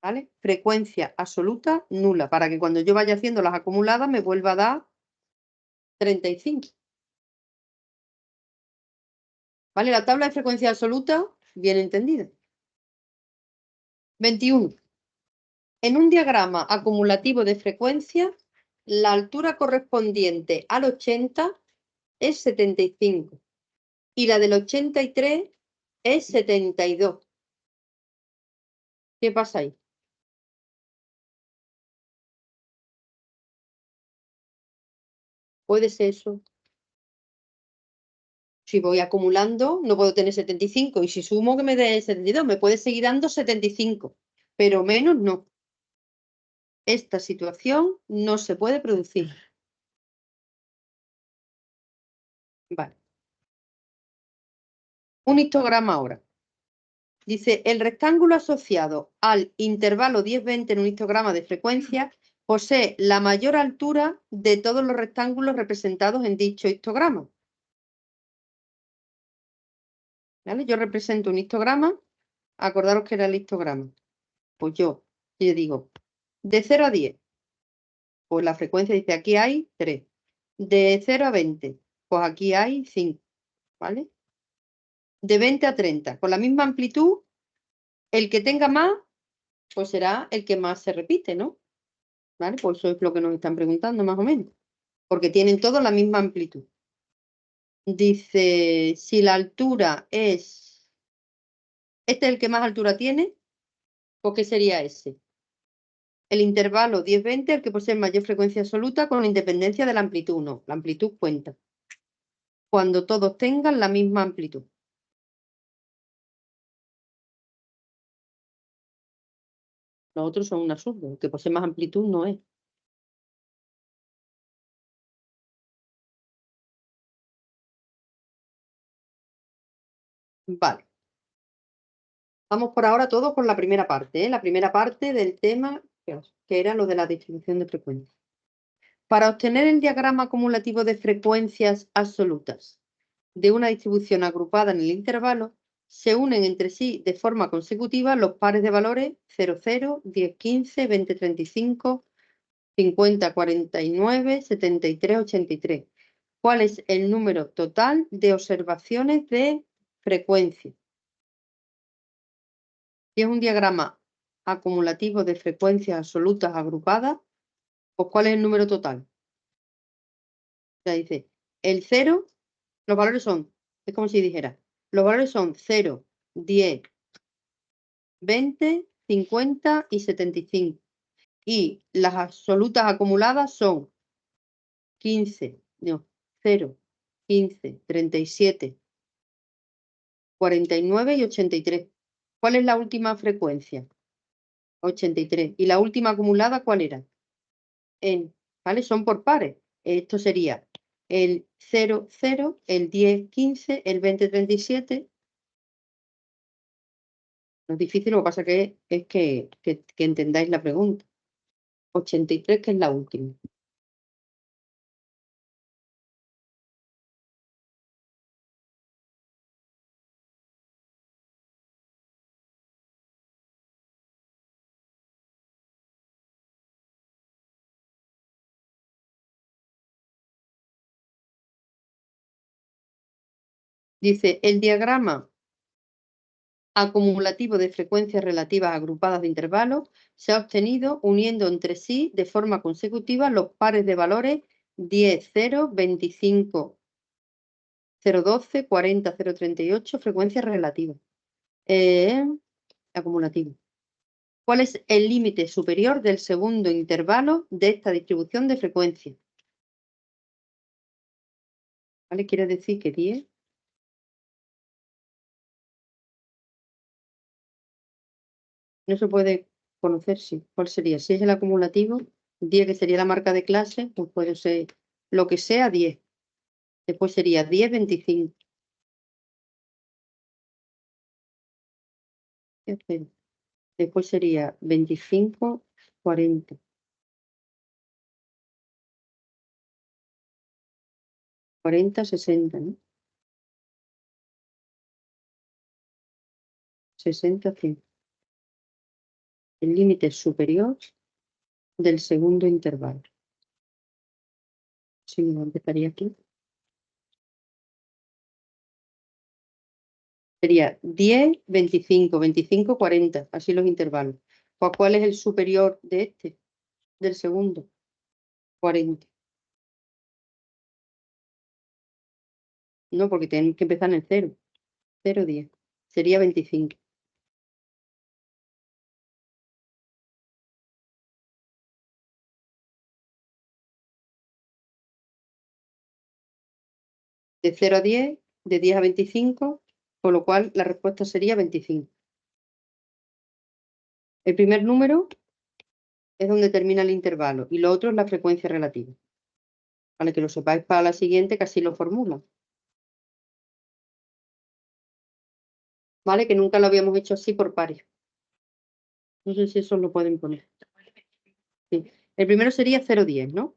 A: ¿Vale? Frecuencia absoluta nula, para que cuando yo vaya haciendo las acumuladas me vuelva a dar 35. ¿Vale? La tabla de frecuencia absoluta, bien entendida. 21. En un diagrama acumulativo de frecuencia, la altura correspondiente al 80 es 75 y la del 83 es 72. ¿Qué pasa ahí? ¿Puede ser eso? Si voy acumulando, no puedo tener 75 y si sumo que me dé 72, me puede seguir dando 75, pero menos no. Esta situación no se puede producir. Vale. Un histograma ahora. Dice, el rectángulo asociado al intervalo 10-20 en un histograma de frecuencia posee la mayor altura de todos los rectángulos representados en dicho histograma. ¿Vale? Yo represento un histograma. Acordaros que era el histograma. Pues yo digo, de 0 a 10, pues la frecuencia dice, aquí hay 3. De 0 a 20, pues aquí hay 5. ¿Vale? De 20 a 30, con la misma amplitud, el que tenga más, pues será el que más se repite, ¿no? ¿Vale? Pues eso es lo que nos están preguntando más o menos, porque tienen todos la misma amplitud. Dice, si la altura es Este es el que más altura tiene, ¿por qué sería ese? El intervalo 10-20, el que posee mayor frecuencia absoluta con independencia de la amplitud. No, la amplitud cuenta. Cuando todos tengan la misma amplitud. Los otros son un absurdo. El que posee más amplitud no es. Vale. Vamos por ahora todos con la primera parte, ¿eh? La primera parte del tema, que era lo de la distribución de frecuencias. Para obtener el diagrama acumulativo de frecuencias absolutas de una distribución agrupada en el intervalo, se unen entre sí de forma consecutiva los pares de valores 0, 0, 10, 15, 20, 35, 50, 49, 73, 83. ¿Cuál es el número total de observaciones de frecuencia? Si es un diagrama acumulativo de frecuencias absolutas agrupadas, pues ¿cuál es el número total? O sea, dice, el 0, los valores son, es como si dijera, los valores son 0, 10, 20, 50 y 75. Y las absolutas acumuladas son 15, no, 0, 15, 37, 49 y 83. ¿Cuál es la última frecuencia? 83. ¿Y la última acumulada cuál era? ¿Vale? Son por pares. Esto sería el 0, 0, el 10, 15, el 20, 37. No es difícil, lo que pasa es que entendáis la pregunta. 83, que es la última. Dice, el diagrama acumulativo de frecuencias relativas agrupadas de intervalos se ha obtenido uniendo entre sí de forma consecutiva los pares de valores 10, 0, 25, 012, 40, 038, frecuencias relativas. Acumulativo. ¿Cuál es el límite superior del segundo intervalo de esta distribución de frecuencias? ¿Vale? Quiere decir que 10 no se puede conocer, sí. ¿Cuál sería? Si es el acumulativo, 10 que sería la marca de clase, pues puede ser lo que sea 10. Después sería 10, 25. Después sería 25, 40. 40, 60, ¿no? 60, 100. El límite superior del segundo intervalo. Sí, empezaría aquí. Sería 10, 25, 25, 40, así los intervalos. ¿Cuál es el superior de este? Del segundo. 40. No, porque tienen que empezar en el 0. 0, 10. Sería 25. De 0 a 10, de 10 a 25, con lo cual la respuesta sería 25. El primer número es donde termina el intervalo y lo otro es la frecuencia relativa. Para que lo sepáis para la siguiente, que así lo formula. ¿Vale? Que nunca lo habíamos hecho así por pares. No sé si eso lo pueden poner. Sí. El primero sería 0,10, ¿no?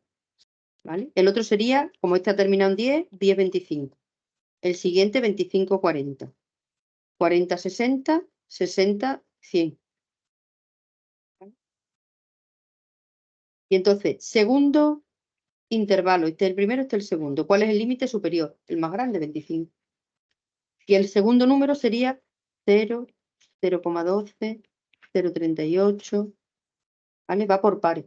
A: ¿Vale? El otro sería, como este ha terminado en 10, 10, 25. El siguiente, 25, 40. 40, 60, 60, 100. Y entonces, segundo intervalo, este es el primero, este es el segundo. ¿Cuál es el límite superior? El más grande, 25. Y el segundo número sería 0, 0,12, 0,38, ¿vale? Va por pares.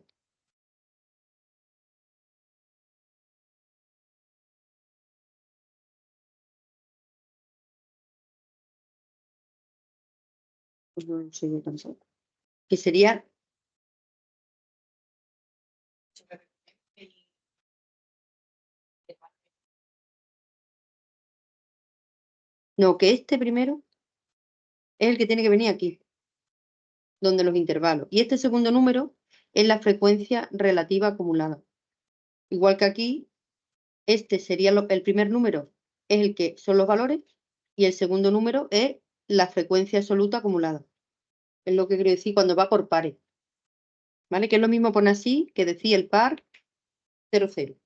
A: Pues no lo sé yo tampoco. Que sería... No, que este primero es el que tiene que venir aquí, donde los intervalos. Y este segundo número es la frecuencia relativa acumulada. Igual que aquí, este sería el primer número, es el que son los valores, y el segundo número es la frecuencia absoluta acumulada. Es lo que quiero decir cuando va por pares. ¿Vale? Que es lo mismo poner así que decir el par 0, 0.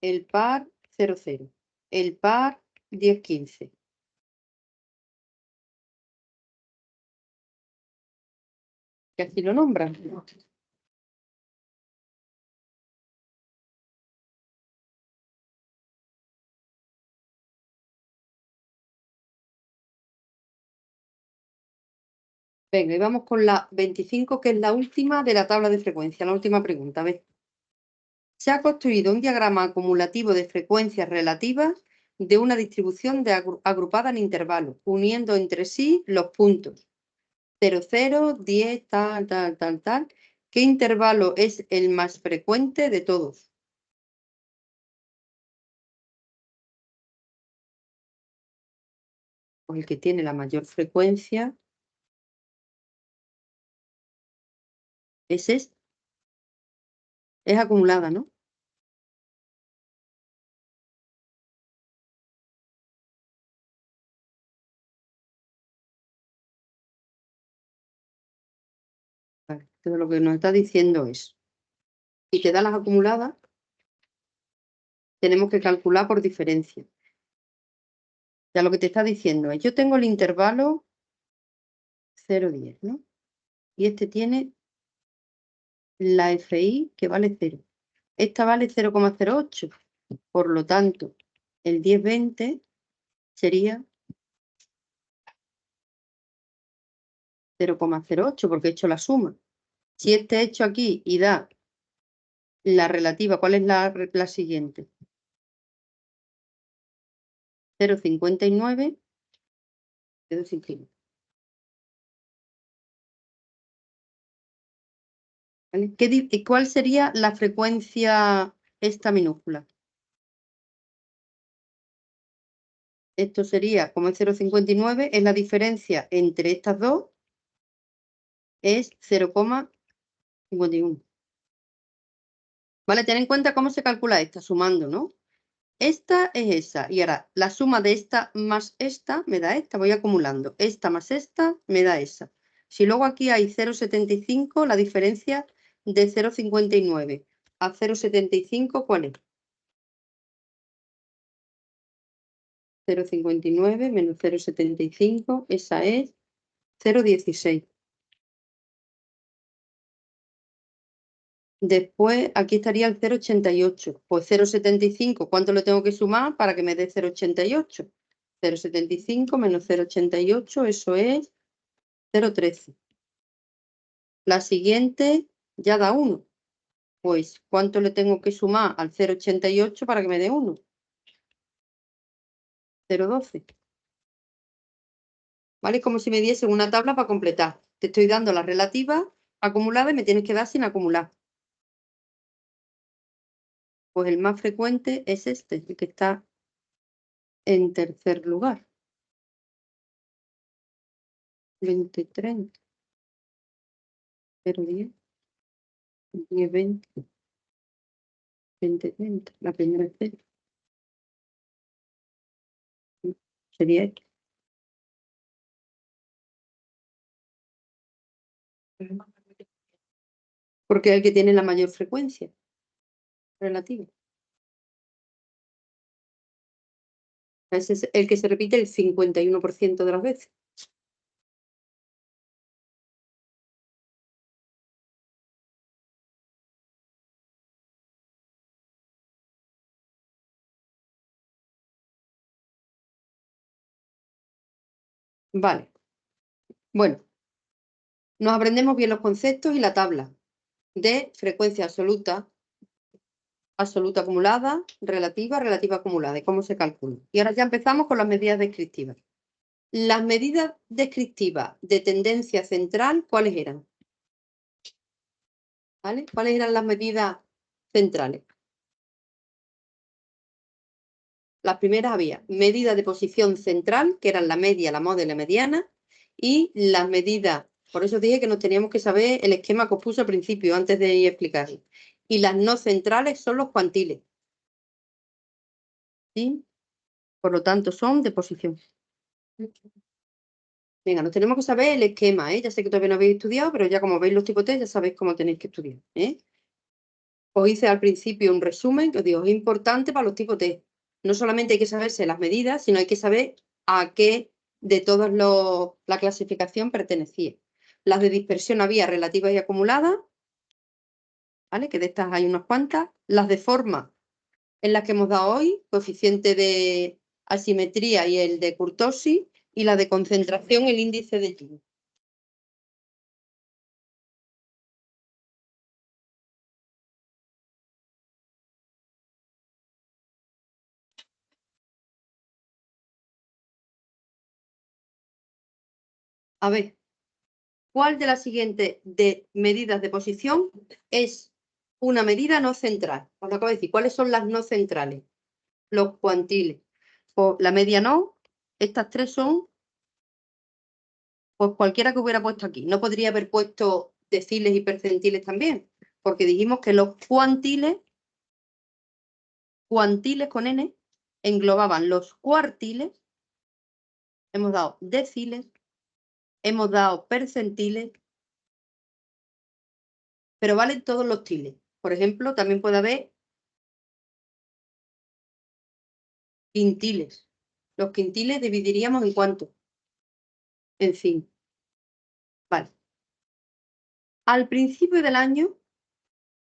A: El par 0, 0. El par 10, 15. Que así lo nombran. Venga, y vamos con la 25, que es la última de la tabla de frecuencia, la última pregunta. A ver. Se ha construido un diagrama acumulativo de frecuencias relativas de una distribución agrupada en intervalos, uniendo entre sí los puntos 0, 0, 10, tal, tal, tal, tal. ¿Qué intervalo es el más frecuente de todos? Pues el que tiene la mayor frecuencia es este. Es acumulada, ¿no? Vale, entonces lo que nos está diciendo es, si te da las acumuladas, tenemos que calcular por diferencia. Ya lo que te está diciendo es, yo tengo el intervalo 0, 10, ¿no? Y este tiene la FI que vale 0. Esta vale 0,08. Por lo tanto, el 10, 20 sería 0,08 porque he hecho la suma. Si este hecho aquí y da la relativa, ¿cuál es la siguiente? 0,59. Quedo sin clic. ¿Vale? ¿Cuál sería la frecuencia esta minúscula? Esto sería, como es 0,59, es la diferencia entre estas dos, es 0,51. Vale, ten en cuenta cómo se calcula esta, sumando, ¿no? Esta es esa, y ahora la suma de esta más esta me da esta, voy acumulando. Esta más esta me da esa. Si luego aquí hay 0,75, la diferencia de 0,59 a 0,75, ¿cuál es? 0,59 menos 0,75, esa es 0,16. Después aquí estaría el 0,88. Pues 0,75, ¿cuánto le tengo que sumar para que me dé 0,88? 0,75 menos 0,88, eso es 0,13. La siguiente ya da 1. Pues, ¿cuánto le tengo que sumar al 0,88 para que me dé 1? 0,12. ¿Vale? Como si me diese una tabla para completar. Te estoy dando la relativa acumulada y me tienes que dar sin acumular. Pues el más frecuente es este, el que está en tercer lugar. 20, 30. 0,10. 10, 20. 20, 30. La primera es 0. Sería esto. Porque es el que tiene la mayor frecuencia relativa. Ese es el que se repite el 51% de las veces. Vale. Bueno, nos aprendemos bien los conceptos y la tabla de frecuencia absoluta absoluta acumulada, relativa, relativa acumulada. ¿Y cómo se calcula? Y ahora ya empezamos con las medidas descriptivas. Las medidas descriptivas de tendencia central, ¿cuáles eran? ¿Vale? ¿Cuáles eran las medidas centrales? Las primeras había medidas de posición central, que eran la media, la moda y la mediana, y las medidas, por eso dije que nos teníamos que saber el esquema que os puse al principio, antes de ir a explicarlo. Y las no centrales son los cuantiles. ¿Sí? Por lo tanto, son de posición. Venga, nos tenemos que saber el esquema, ¿eh? Ya sé que todavía no habéis estudiado, pero ya como veis los tipos T, ya sabéis cómo tenéis que estudiar, ¿eh? Os hice al principio un resumen que os digo, es importante para los tipos T. No solamente hay que saberse las medidas, sino hay que saber a qué de todas la clasificación pertenecía. Las de dispersión había relativas y acumuladas, ¿vale? Que de estas hay unas cuantas. Las de forma, en las que hemos dado hoy, coeficiente de asimetría y el de kurtosis, y la de concentración, el índice de Gini. A ver, ¿cuál de las siguientes medidas de posición es una medida no central? Os lo acabo de decir. ¿Cuáles son las no centrales? Los cuantiles. Pues la media no. Estas tres son, pues cualquiera que hubiera puesto aquí. No podría haber puesto deciles y percentiles también, porque dijimos que los cuantiles con n, englobaban los cuartiles, hemos dado deciles, hemos dado percentiles, pero valen todos los tiles. Por ejemplo, también puede haber quintiles. Los quintiles dividiríamos en ¿cuánto? En 5. Vale. Al principio del año,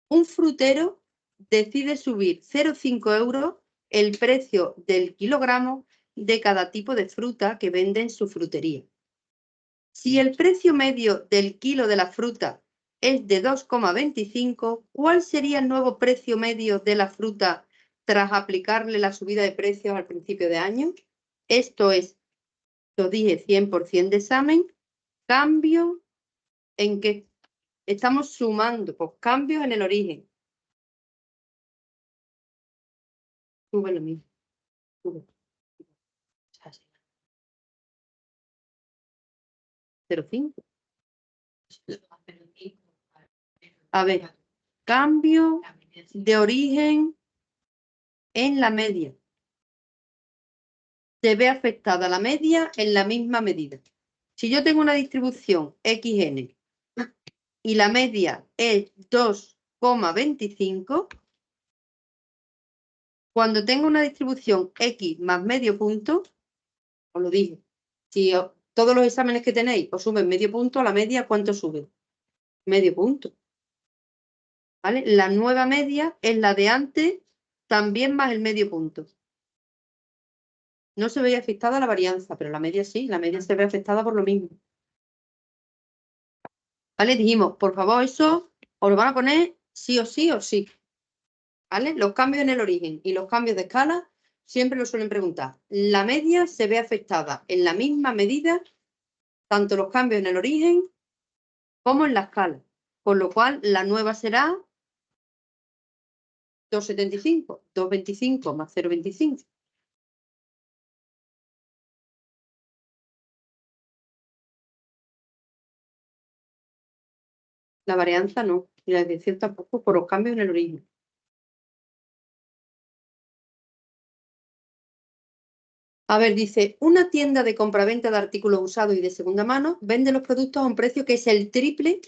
A: un frutero decide subir 0,5 euros el precio del kilogramo de cada tipo de fruta que vende en su frutería. Si el precio medio del kilo de la fruta es de 2,25, ¿cuál sería el nuevo precio medio de la fruta tras aplicarle la subida de precios al principio de año? Esto es, lo dije, 100% de examen. Cambio en que estamos sumando, pues cambios en el origen. Sube lo mismo. Sube. 0,5. A ver, cambio de origen en la media. Se ve afectada la media en la misma medida. Si yo tengo una distribución XN y la media es 2,25, cuando tengo una distribución X más medio punto, os lo dije, si todos los exámenes que tenéis os suben medio punto, a la media, ¿cuánto sube? Medio punto. ¿Vale? La nueva media es la de antes, también más el medio punto. No se ve afectada la varianza, pero la media sí, la media se ve afectada por lo mismo. ¿Vale? Dijimos, por favor, eso os lo van a poner sí o sí o sí. ¿Vale? Los cambios en el origen y los cambios de escala siempre lo suelen preguntar. La media se ve afectada en la misma medida, tanto los cambios en el origen como en la escala. Con lo cual, la nueva será 2,75. 2,25 más 0,25. La varianza no, y la desviación tampoco por los cambios en el origen. A ver, dice, una tienda de compraventa de artículos usados y de segunda mano vende los productos a un precio que es el triple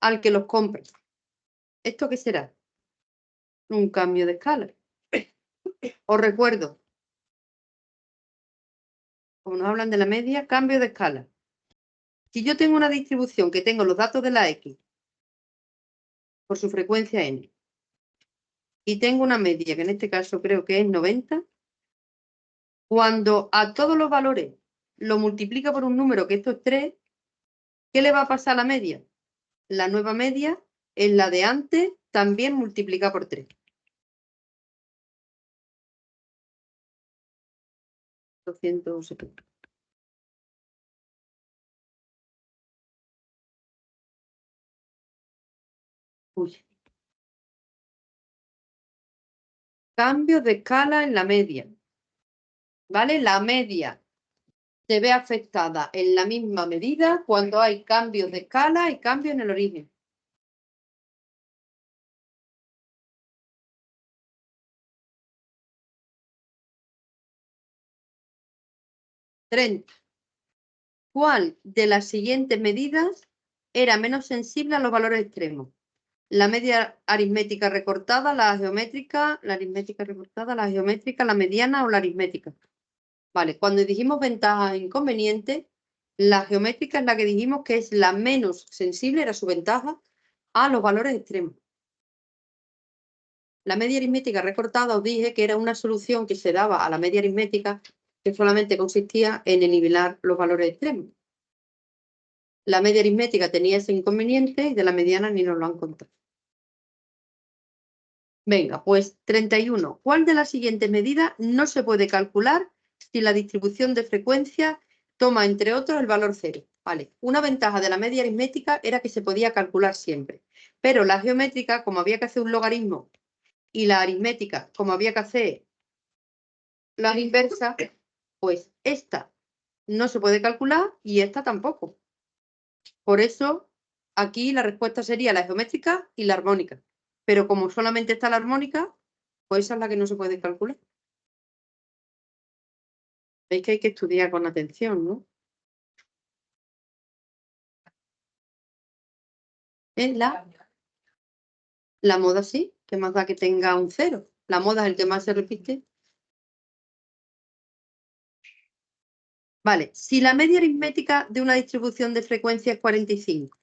A: al que los compra. ¿Esto qué será? Un cambio de escala. Os recuerdo, como nos hablan de la media, cambio de escala. Si yo tengo una distribución que tengo los datos de la X por su frecuencia n y tengo una media, que en este caso creo que es 90, cuando a todos los valores lo multiplica por un número, que esto es 3, ¿qué le va a pasar a la media? La nueva media es la de antes también multiplica por 3. 270. Uy. Cambios de escala en la media. ¿Vale? La media se ve afectada en la misma medida cuando hay cambios de escala y cambios en el origen. ¿Cuál de las siguientes medidas era menos sensible a los valores extremos? La media aritmética recortada, la geométrica, la aritmética recortada, la geométrica, la mediana o la aritmética. Vale, cuando dijimos ventajas e inconvenientes, la geométrica es la que dijimos que es la menos sensible, era su ventaja, a los valores extremos. La media aritmética recortada os dije que era una solución que se daba a la media aritmética que solamente consistía en nivelar los valores extremos. La media aritmética tenía ese inconveniente y de la mediana ni nos lo han contado. Venga, pues 31. ¿Cuál de las siguientes medidas no se puede calcular si la distribución de frecuencia toma, entre otros, el valor 0? Vale, una ventaja de la media aritmética era que se podía calcular siempre, pero la geométrica, como había que hacer un logaritmo, y la aritmética, como había que hacer las inversas, pues esta no se puede calcular y esta tampoco. Por eso, aquí la respuesta sería la geométrica y la armónica. Pero como solamente está la armónica, pues esa es la que no se puede calcular. Veis que hay que estudiar con atención, ¿no? Es la moda sí, que más da que tenga un 0. La moda es el que más se repite. Vale, si la media aritmética de una distribución de frecuencia es 45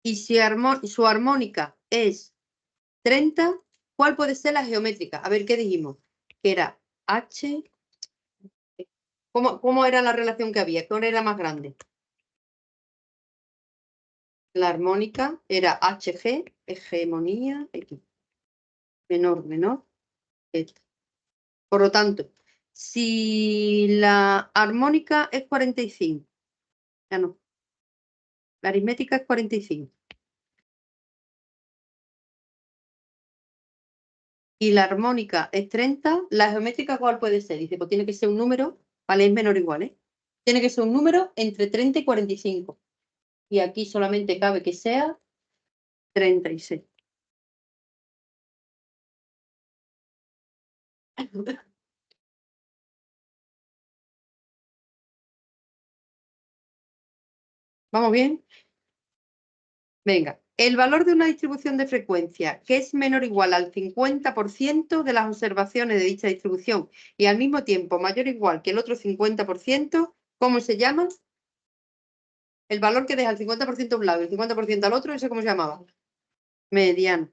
A: y si su armónica es 30, ¿cuál puede ser la geométrica? A ver, ¿qué dijimos? Que era H. ¿Cómo era la relación que había? ¿Cuál era más grande? La armónica era HG, hegemonía, X. Menor, esta. Por lo tanto, si la armónica es 45, ya no, la aritmética es 45. Y la armónica es 30, la geométrica ¿cuál puede ser? Dice, pues tiene que ser un número, vale, es menor o igual, ¿eh? Tiene que ser un número entre 30 y 45. Y aquí solamente cabe que sea 36. ¿Vamos bien? Venga, el valor de una distribución de frecuencia que es menor o igual al 50% de las observaciones de dicha distribución y al mismo tiempo mayor o igual que el otro 50%, ¿cómo se llama? El valor que deja el 50% a un lado y el 50% al otro, ¿ese cómo se llamaba? Mediano.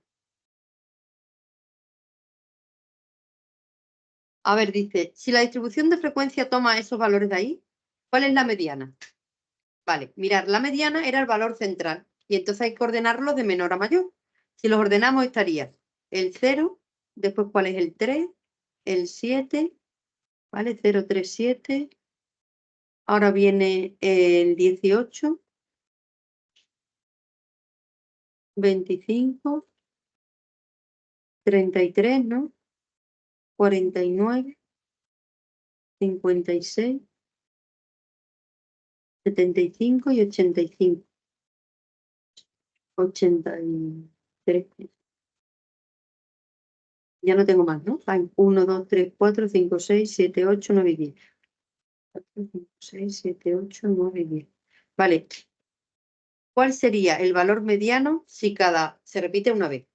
A: A ver, dice, si la distribución de frecuencia toma esos valores de ahí, ¿cuál es la mediana? Vale, mirar, la mediana era el valor central y entonces hay que ordenarlos de menor a mayor. Si los ordenamos estaría el 0, después cuál es el 3, el 7, ¿vale? 0, 3, 7. Ahora viene el 18, 25, 33, ¿no? 49, 56, 75 y 85. 83. Ya no tengo más, ¿no? Hay 1, 2, 3, 4, 5, 6, 7, 8, 9 y 10. 4, 5, 6, 7, 8, 9 y 10. Vale. ¿Cuál sería el valor mediano si cada se repite una vez?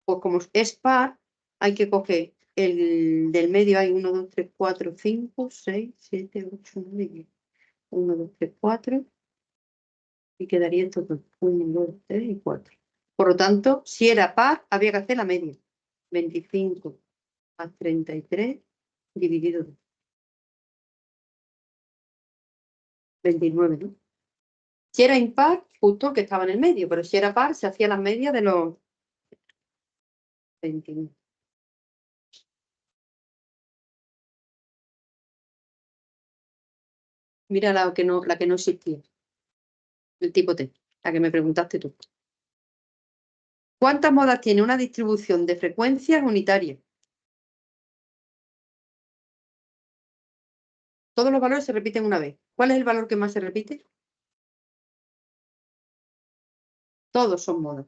A: Pues como es par, hay que coger el del medio. Hay 1, 2, 3, 4, 5, 6, 7, 8, 9 y 10. 1, 2, 3, 4. Y quedaría esto 1, 2, 3 y 4. Por lo tanto, si era par, había que hacer la media. 25 a 33 dividido 2. 29, ¿no? Si era impar, justo que estaba en el medio, pero si era par, se hacía la media de los... 29. Mira la que no existía. El tipo T, la que me preguntaste tú. ¿Cuántas modas tiene una distribución de frecuencias unitarias? Todos los valores se repiten una vez. ¿Cuál es el valor que más se repite? Todos son modas.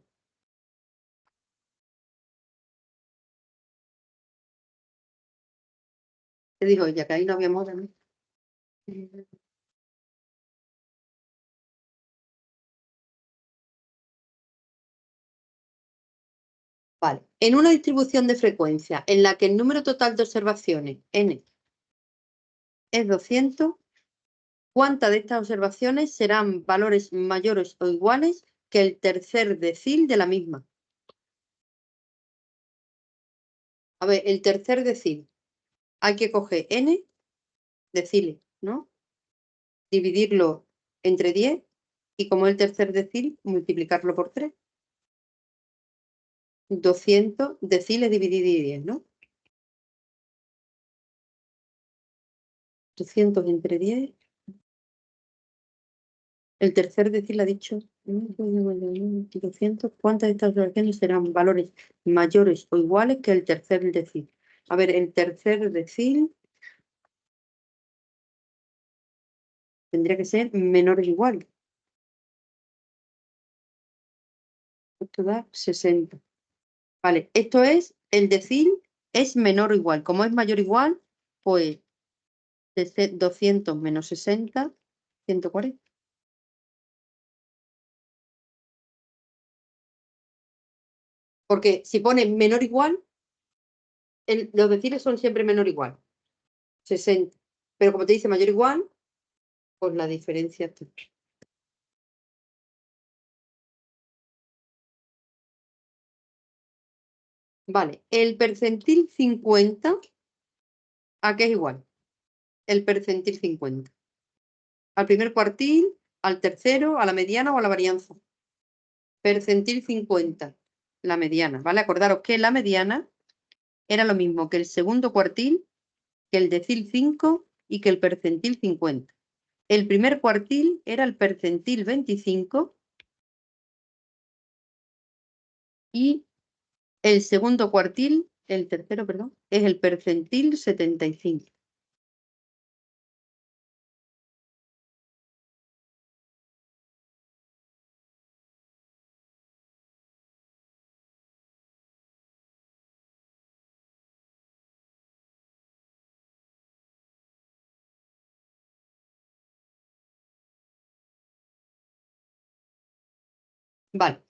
A: Te digo ya que ahí no había moda, ¿no? Vale. En una distribución de frecuencia en la que el número total de observaciones, n, es 200, ¿cuántas de estas observaciones serán valores mayores o iguales que el tercer decil de la misma? A ver, el tercer decil. Hay que coger n deciles, ¿no? Dividirlo entre 10 y como el tercer decil, multiplicarlo por 3. 200 deciles dividido y 10, ¿no? 200 entre 10. El tercer decil ha dicho 200. ¿Cuántas de estas observaciones serán valores mayores o iguales que el tercer decil? A ver, el tercer decil tendría que ser menor o igual. Esto da 60. Vale, esto es, el decil es menor o igual. Como es mayor o igual, pues 200 menos 60, 140. Porque si pones menor o igual, los deciles son siempre menor o igual. 60. Pero como te dice mayor o igual, pues la diferencia está. Vale, el percentil 50, ¿a qué es igual? El percentil 50. ¿Al primer cuartil, al tercero, a la mediana o a la varianza? Percentil 50, la mediana, ¿vale? Acordaros que la mediana era lo mismo que el segundo cuartil, que el decil 5 y que el percentil 50. El primer cuartil era el percentil 25 y el segundo cuartil, el tercero, perdón, es el percentil 75. Vale.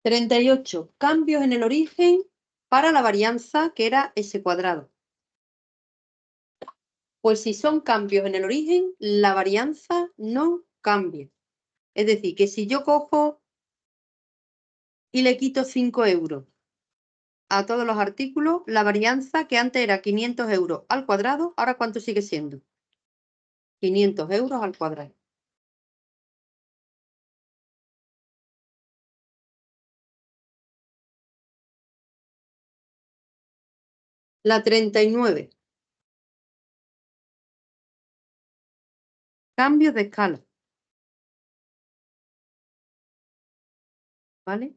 A: 38. Cambios en el origen para la varianza que era S cuadrado. Pues si son cambios en el origen, la varianza no cambia. Es decir, que si yo cojo y le quito 5 euros a todos los artículos, la varianza que antes era 500 euros al cuadrado, ahora ¿cuánto sigue siendo? 500 euros al cuadrado. La 39. Cambios de escala. ¿Vale?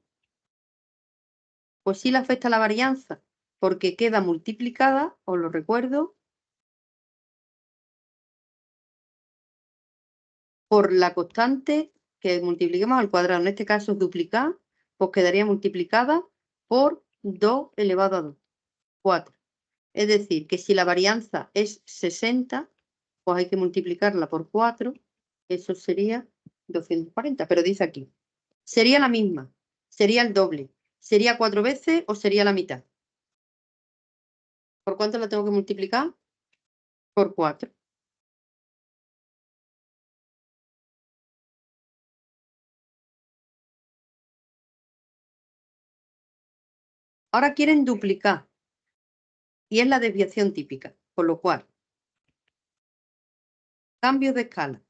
A: Pues sí le afecta la varianza, porque queda multiplicada, os lo recuerdo, por la constante que multipliquemos al cuadrado. En este caso es duplicar, pues quedaría multiplicada por 2 elevado a 2, 4. Es decir, que si la varianza es 60, pues hay que multiplicarla por 4, eso sería 240, pero dice aquí, sería la misma, sería el doble, sería 4 veces o sería la mitad. ¿Por cuánto la tengo que multiplicar? Por 4. Ahora quieren duplicar y es la desviación típica, con lo cual, cambio de escala.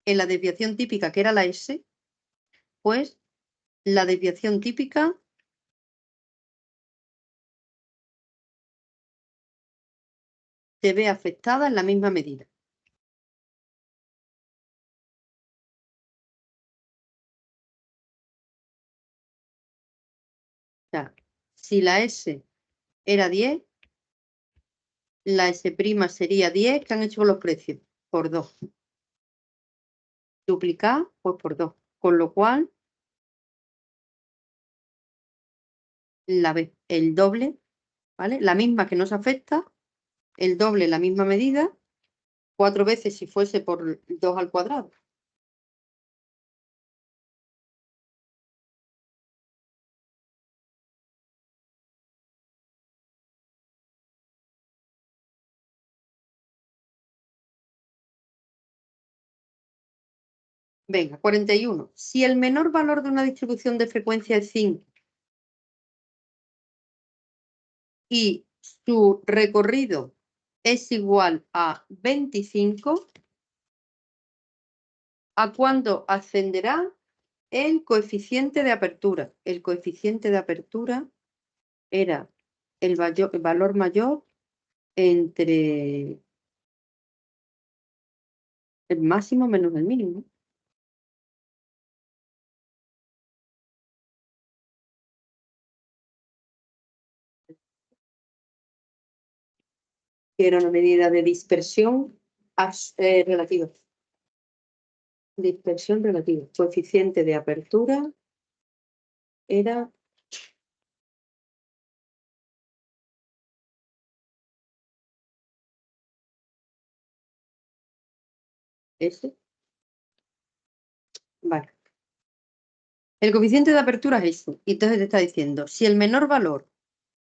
A: En la desviación típica, que era la S, pues la desviación típica se ve afectada en la misma medida. O sea, si la S era 10, la S' sería 10, que han hecho con los precios, por 2. Duplicar, pues por 2. Con lo cual, la B, el doble, ¿vale? La misma que nos afecta, el doble, la misma medida, 4 veces si fuese por 2 al cuadrado. Venga, 41. Si el menor valor de una distribución de frecuencia es 5 y su recorrido es igual a 25, ¿a cuánto ascenderá el coeficiente de apertura? El coeficiente de apertura era el valor mayor entre el máximo menos el mínimo. Que era una medida de dispersión relativa. Dispersión relativa. Coeficiente de apertura era ese. Vale. El coeficiente de apertura es ese. Y entonces te está diciendo, si el menor valor,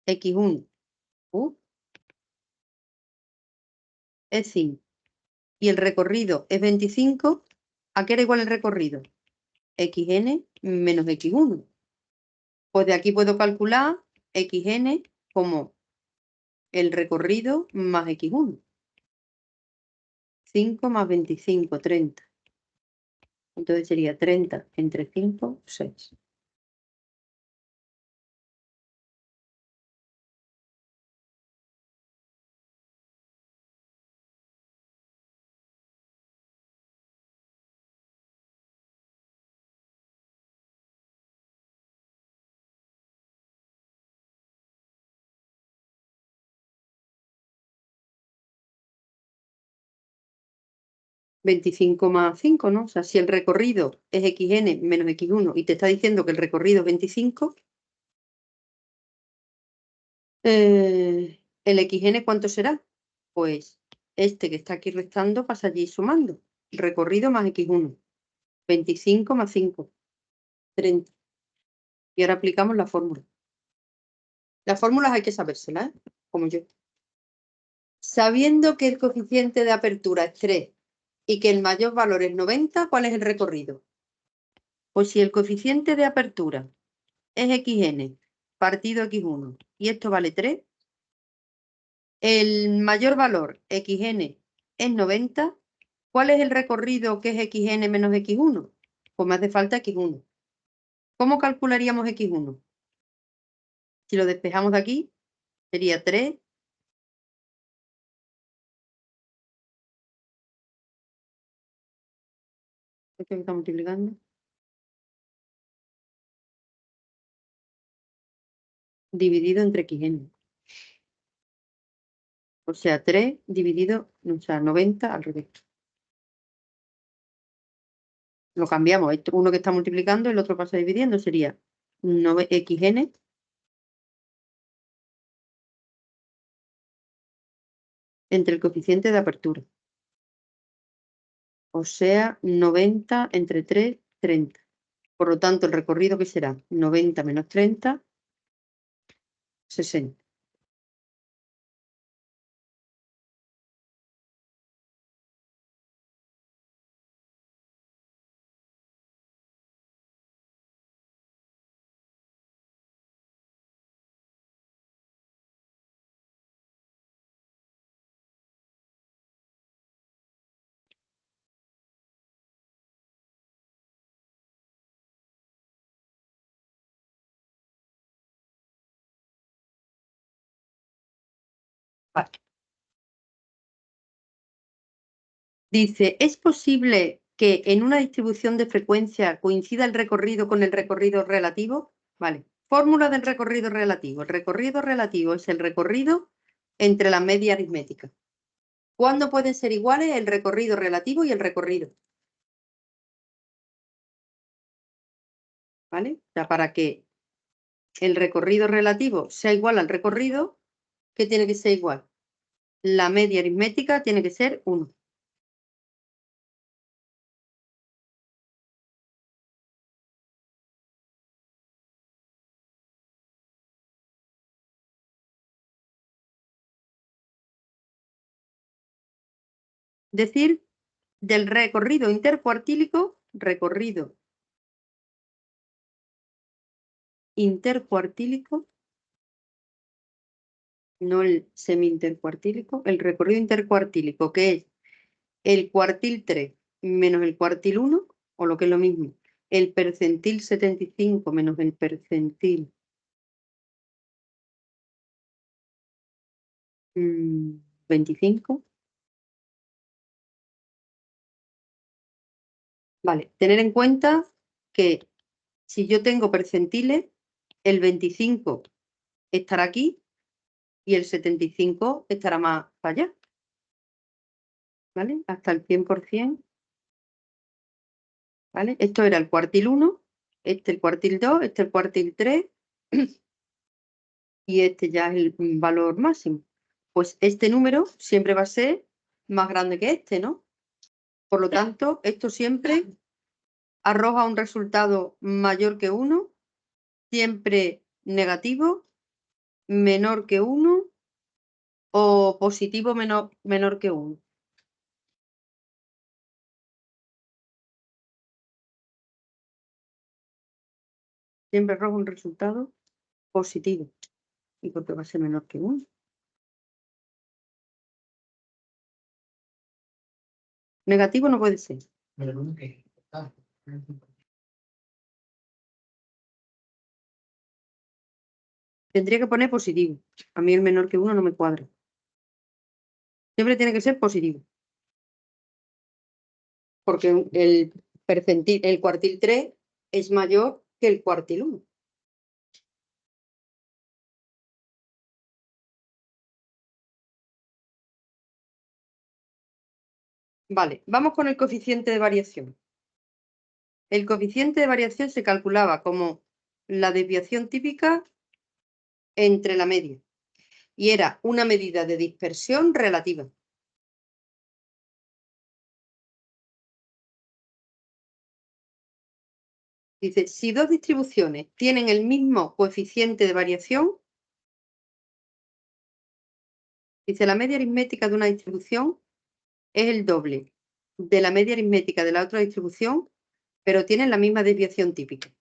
A: x1, es 5, y el recorrido es 25, ¿a qué era igual el recorrido? Xn menos x1. Pues de aquí puedo calcular xn como el recorrido más x1. 5 más 25, 30. Entonces sería 30 entre 5, 6. Veinticinco más 5, ¿no? O sea, si el recorrido es xn menos x1 y te está diciendo que el recorrido es 25, ¿el xn cuánto será? Pues este que está aquí restando pasa allí sumando. Recorrido más x1. 25 más 5. 30. Y ahora aplicamos la fórmula. Las fórmulas hay que sabérselas, ¿eh? Como yo. Sabiendo que el coeficiente de apertura es 3 y que el mayor valor es 90, ¿cuál es el recorrido? Pues si el coeficiente de apertura es xn partido x1 y esto vale 3, el mayor valor xn es 90, ¿cuál es el recorrido que es xn menos x1? Pues me hace falta x1. ¿Cómo calcularíamos x1? Si lo despejamos de aquí, sería 3. Esto que está multiplicando. Dividido entre xn. O sea, 3 dividido, o sea, 90 al revés. Lo cambiamos. Uno que está multiplicando, el otro pasa dividiendo. Sería xn entre el coeficiente de apertura. O sea, 90 entre 3, 30. Por lo tanto, el recorrido que será 90 menos 30, 60. Vale. Dice, ¿es posible que en una distribución de frecuencia coincida el recorrido con el recorrido relativo? Vale. Fórmula del recorrido relativo. El recorrido relativo es el recorrido entre la media aritmética. ¿Cuándo pueden ser iguales el recorrido relativo y el recorrido? ¿Vale? O sea, para que el recorrido relativo sea igual al recorrido, ¿qué tiene que ser igual? La media aritmética tiene que ser 1. Decir del recorrido intercuartílico, no el semi-intercuartílico, el recorrido intercuartílico, que es el cuartil 3 menos el cuartil 1, o lo que es lo mismo, el percentil 75 menos el percentil 25. Vale, tener en cuenta que si yo tengo percentiles, el 25 estará aquí y el 75 estará más allá. ¿Vale? Hasta el 100%. ¿Vale? Esto era el cuartil 1, este el cuartil 2, este el cuartil 3 y este ya es el valor máximo. Pues este número siempre va a ser más grande que este, ¿no? Por lo tanto, esto siempre arroja un resultado mayor que 1, siempre negativo, menor que 1 o positivo menor que 1. Siempre arroja un resultado positivo. ¿Y por qué va a ser menor que 1? Negativo no puede ser. Tendría que poner positivo. A mí el menor que 1 no me cuadra. Siempre tiene que ser positivo. Porque el cuartil 3 es mayor que el cuartil 1. Vale, vamos con el coeficiente de variación. El coeficiente de variación se calculaba como la desviación típica entre la media y era una medida de dispersión relativa. Dice, si dos distribuciones tienen el mismo coeficiente de variación, dice, la media aritmética de una distribución es el doble de la media aritmética de la otra distribución, pero tienen la misma desviación típica.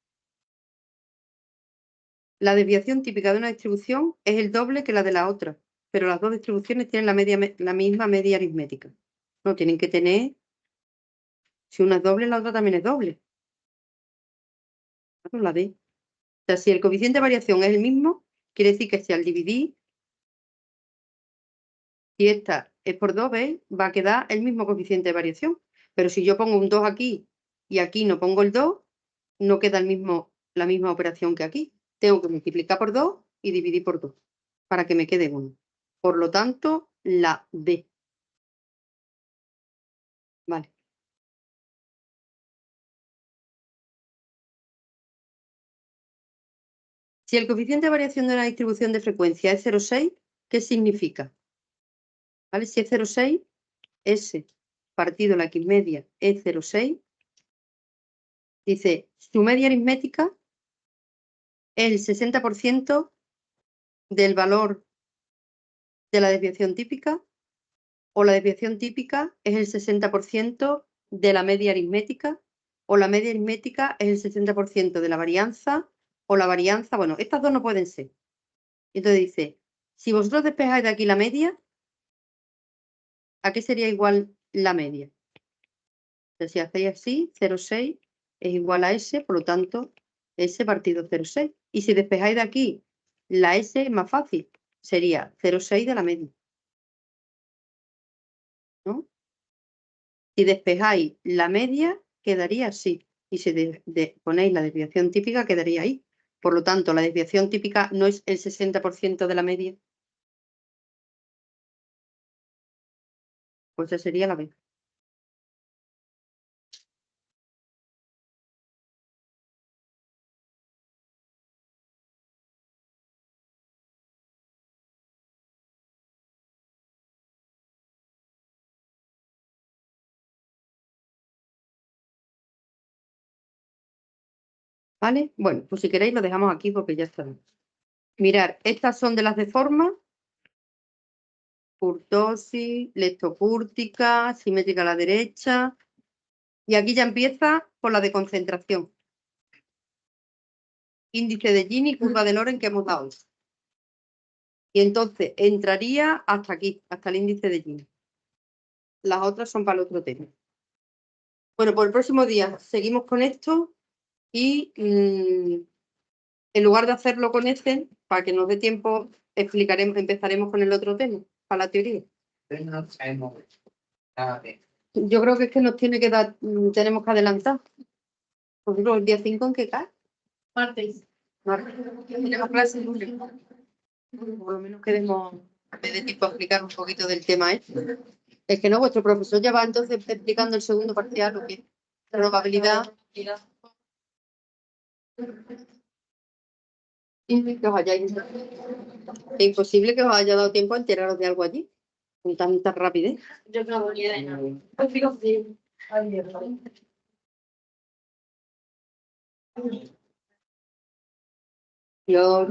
A: La desviación típica de una distribución es el doble que la de la otra, pero las dos distribuciones tienen la misma media aritmética. No tienen que tener, si una es doble, la otra también es doble. Claro, la D. O sea, si el coeficiente de variación es el mismo, quiere decir que si al dividir, si esta es por 2, ¿veis? Va a quedar el mismo coeficiente de variación. Pero si yo pongo un 2 aquí y aquí no pongo el 2, no queda la misma operación que aquí. Tengo que multiplicar por 2 y dividir por 2 para que me quede 1. Por lo tanto, la D. Vale. Si el coeficiente de variación de una distribución de frecuencia es 0,6, ¿qué significa? ¿Vale? Si es 0,6, S partido la X media es 0,6. Dice, su media aritmética es el 60% del valor de la desviación típica, o la desviación típica es el 60% de la media aritmética, o la media aritmética es el 60% de la varianza, o la varianza, bueno, estas dos no pueden ser. Entonces dice, si vosotros despejáis de aquí la media, ¿a qué sería igual la media? Entonces, si hacéis así, 0,6 es igual a S, por lo tanto, S partido 0,6. Y si despejáis de aquí la S es más fácil, sería 0,6 de la media. ¿no? Si despejáis la media, quedaría así. Y si ponéis la desviación típica, quedaría ahí. Por lo tanto, la desviación típica no es el 60% de la media. Pues esa sería la B. ¿Vale? Bueno, pues si queréis lo dejamos aquí porque ya está. Mirad, estas son de las de forma. Kurtosis, leptocúrtica, simétrica a la derecha. Y aquí ya empieza por la de concentración. Índice de Gini, curva de Lorenz que hemos dado. Y entonces entraría hasta aquí, hasta el índice de Gini. Las otras son para el otro tema. Bueno, pues el próximo día seguimos con esto y en lugar de hacerlo con este, para que nos dé tiempo, empezaremos con el otro tema, para la teoría. Yo creo que es que nos tiene que dar, tenemos que adelantar. Por ejemplo, el día 5 ¿en qué cae? Martes. Tenemos clase el lunes. Por lo menos queremos de tiempo a explicar un poquito del tema este. Es que no, vuestro profesor ya va entonces explicando el segundo parcial, lo que es probabilidad. Que os hayáis... Es imposible que os haya dado tiempo a enteraros de algo allí, con tanta rapidez. Yo no tengo ni idea. Yo...